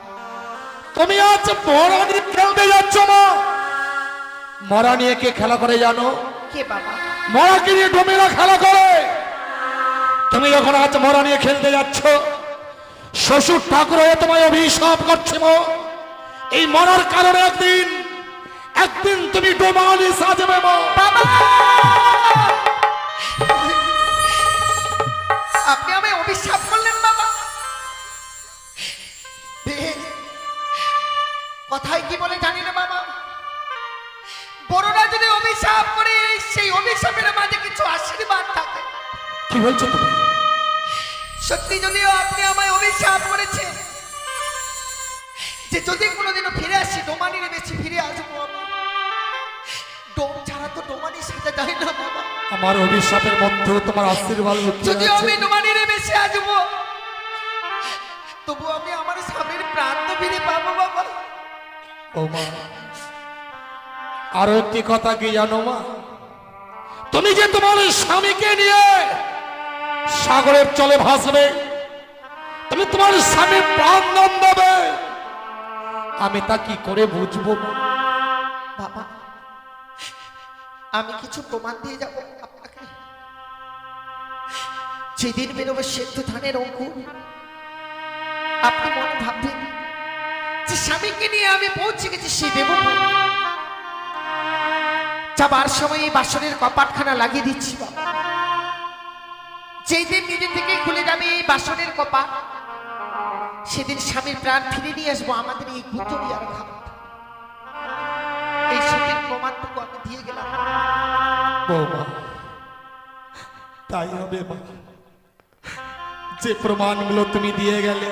তুমি আজ মরা নিয়ে খেলতে যাচ্ছ মা। মরা নিয়ে কে খেলা করে জানো? কে বাবা? মরাকে নিয়ে ডোমেরা খেলা করে। তুমি যখন আজ মরা নিয়ে খেলতে যাচ্ছ, শ্বশুর ঠাকুর হয়ে তোমায় অভিশাপ করছে মা। এই মরার কারণে একদিন তুমি ডোমালি সাজবে মা। বাবা, আপনি আমায় অভিশাপ করলেন বাবা? কথায় কি বলে জানি না বাবা, বড়রা যদি অভিশাপ করে, সেই অভিশাপের মাঝে কিছু আশীর্বাদ থাকে। কি বলছো তুমি? সত্যি যদিও আপনি আমায় অভিশাপ করেছেন যে যদি কোনোদিনও ফিরে আসি, ডোমানির বেশি ফিরে আসবো আমি। ডোম ছাড়া তো ডোমানি সাজা যায় না বাবা। আমার অভিশাপের মধ্যেও তোমার আশীর্বাদ লুকিয়ে যদিও আছে। আমি ডোমানির বেশি আসবো, তবু আমি আমার স্বামীর প্রাণ তো ফিরে পাবো বাবা। ও মা, আরো একটি কথা কি জানো মা? তুমি যে তোমার স্বামীকে নিয়ে সাগরের জলে ভাসবে, তুমি তোমার স্বামীর প্রাণ দান দেবে, আমি তা কি করে বুঝবো মা? বাবা, আমি কিছু প্রমাণ দিয়ে যাব আপনাকে। যেদিন বেরোবে সেদ্ধ ধানের অঙ্কুর, আপনি মনে ভাববেন যে স্বামীকে নিয়ে আমি পৌঁছে গেছি সেই দেবপুর। যাবার সময় এই বাসনের কপাটখানা লাগিয়ে দিচ্ছি বাবা। যেই দিন নিজে থেকে খুলে যাবে এই বাসনের কপাট, সেদিন স্বামীর প্রাণ ফিরে নিয়ে আসবো আমাদের এই গুতরিয়ার ঘাট। এই সত্যের প্রমাণটুকু আমি দিয়ে গেলাম। বৌমা, তাই হবে মা। যে প্রমাণগুলো তুমি দিয়ে গেলে,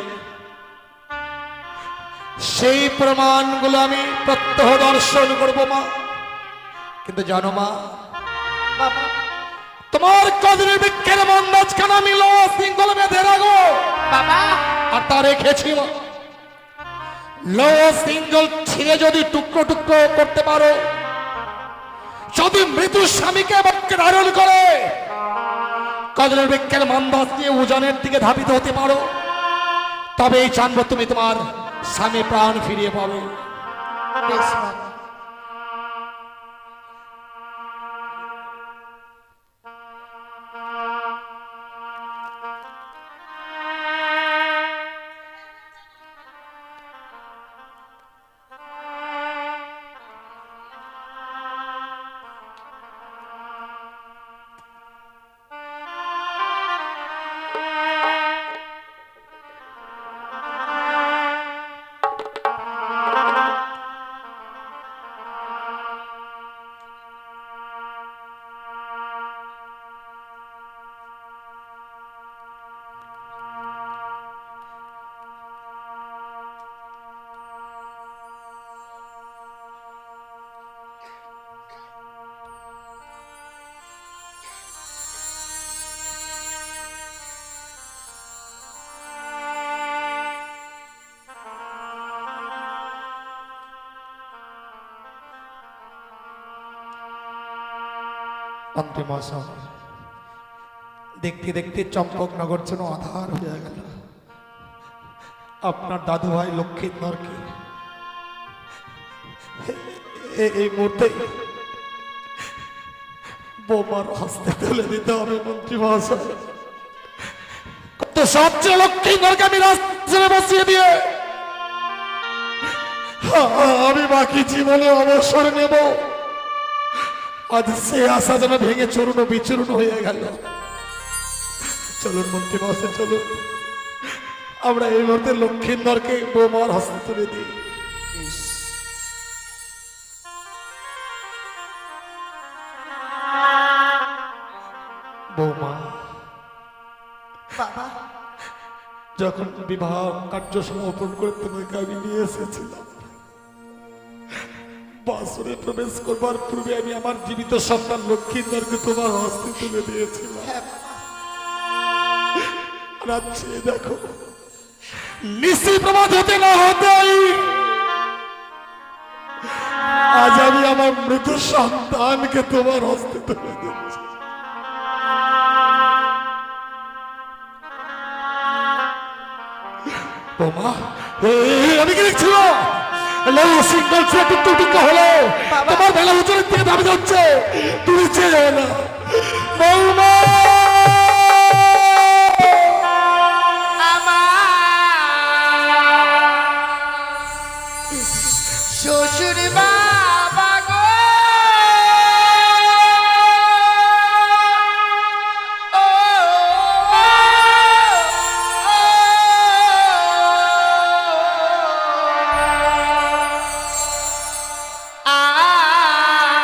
সেই প্রমাণগুলো আমি প্রত্যহ দর্শন করব মা। কিন্তু জানো মা, বাবা, তোমার কদলি বৃক্ষের মাঝখানে আমি সিঙ্গল বেঁধে রাখবো বাবা, আর তা রেখেছি মা। সিঙ্গল ছিঁড়ে যদি টুকরো টুকরো করতে পারো, যদি মৃত্যু স্বামীকে বাক্যে ধারণ করে কদলের বৃক্ষের মান্দাস দিয়ে উজানের দিকে ধাবিত হতে পারো, তবেই জানবো তুমি তোমার স্বামী প্রাণ ফিরিয়ে পাবে। বেশ বাবা। মন্ত্রী মশাই, দেখতে দেখতে চম্পকনগর যেন আধার হয়ে গেল। আপনার দাদু ভাই লক্ষ্মীধরকে এই মুহূর্তে বোমার হস্তে তুলে দিতে হবে মন্ত্রী মহাশয়। কত সবচেয়ে লক্ষ্মীধরকে আমি রাস্তায় বসিয়ে দিয়ে আমি বাকি জীবনে অবসর নেব। আজ সে আশা যেন ভেঙে চূর্ণ বিচূর্ণ হয়ে গেল। চলুন মন্ত্রী মহাশয়, চলুন আমরা এই মুহূর্তে লক্ষ্মীধরকে বোমার হস্তে তুলে দিই। বৌমা, বাবা, যখন বিবাহ কার্য সমাপন করে তোমাকে আমি নিয়ে এসেছিলাম, বাসরে প্রবেশ করবার পূর্বে আমি আমার জীবিত সন্তান লক্ষ্মীধরকে তোমার হস্তে তুলে দিয়েছিলাম। রাত্রে দেখো, নিশি প্রমাদ হতে না হতেই আজ আমি আমার মৃত সন্তানকে তোমার হস্তে তুলে দিচ্ছি। বোমা, আমি কি দেখছিলাম সিঙ্গল টুকটুক হলো, তোমার বেলা উচ্চের দিকে দাবি যাচ্ছে, তুমি চেয়ে না বৌমা। শ্বশুর বাবা গো,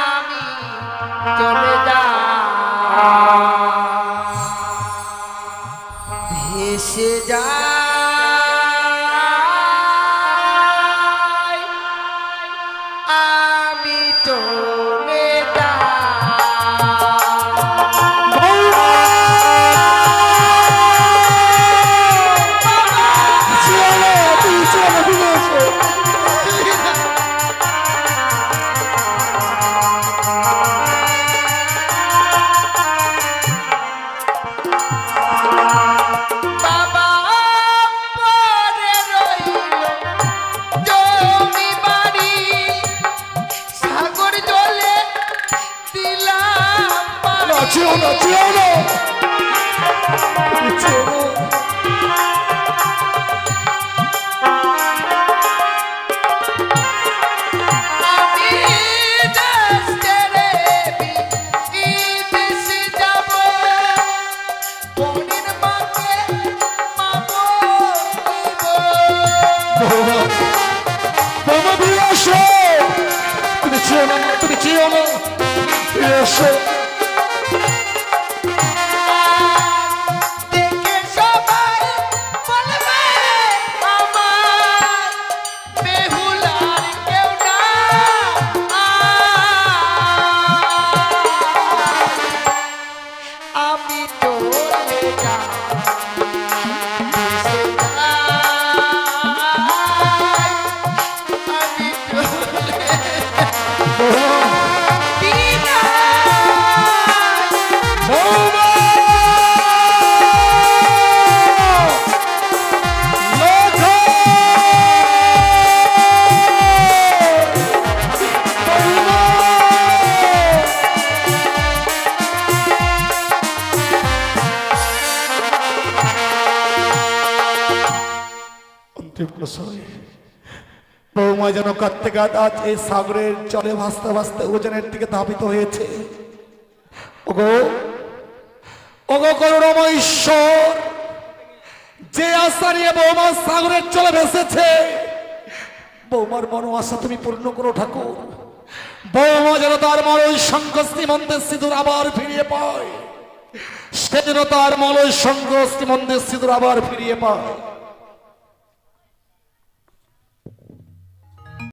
আমি চলে ভেসে যাই, আমি চলে বাবা পরে রইল জমি বাড়ি, সাগর জলে দিলাম পানি। চেয়েও না, চেয়েও না, চেয়েও না। আমি দেশ ছেড়ে বিদেশে যাব, বোনের মাকে পাবো নিব। বৌমা, বৌমা ফিরে আসো, তুমি চেয়েও না, তুমি চেয়েও না, ফিরে আসো। দেখে সবাই বলবে আমার বেহুলার কেউ না। আমি চলে যাই, ভেসে যাই, আমি চলে বৌমা, বৌমা যেন কাঁদতে কাঁদ আজ এই সাগরের জলে ভাসতে ভাসতে ওজনের দিকে ধাবিত হয়েছে। ওগো, ওগো করুণাময় ঈশ্বর, যে আশা নিয়ে বৌমা সাগরের জলে ভেসেছে, বৌমার মনো আশা তুমি পূর্ণ করো ঠাকুর। বৌমা যেন তার মলয় শঙ্খ শ্রীমন্তের সিঁদুর আবার ফিরিয়ে পায়, সে যেন তার মলয় শঙ্খ শ্রীমন্তের সিঁদুর আবার ফিরিয়ে পায়।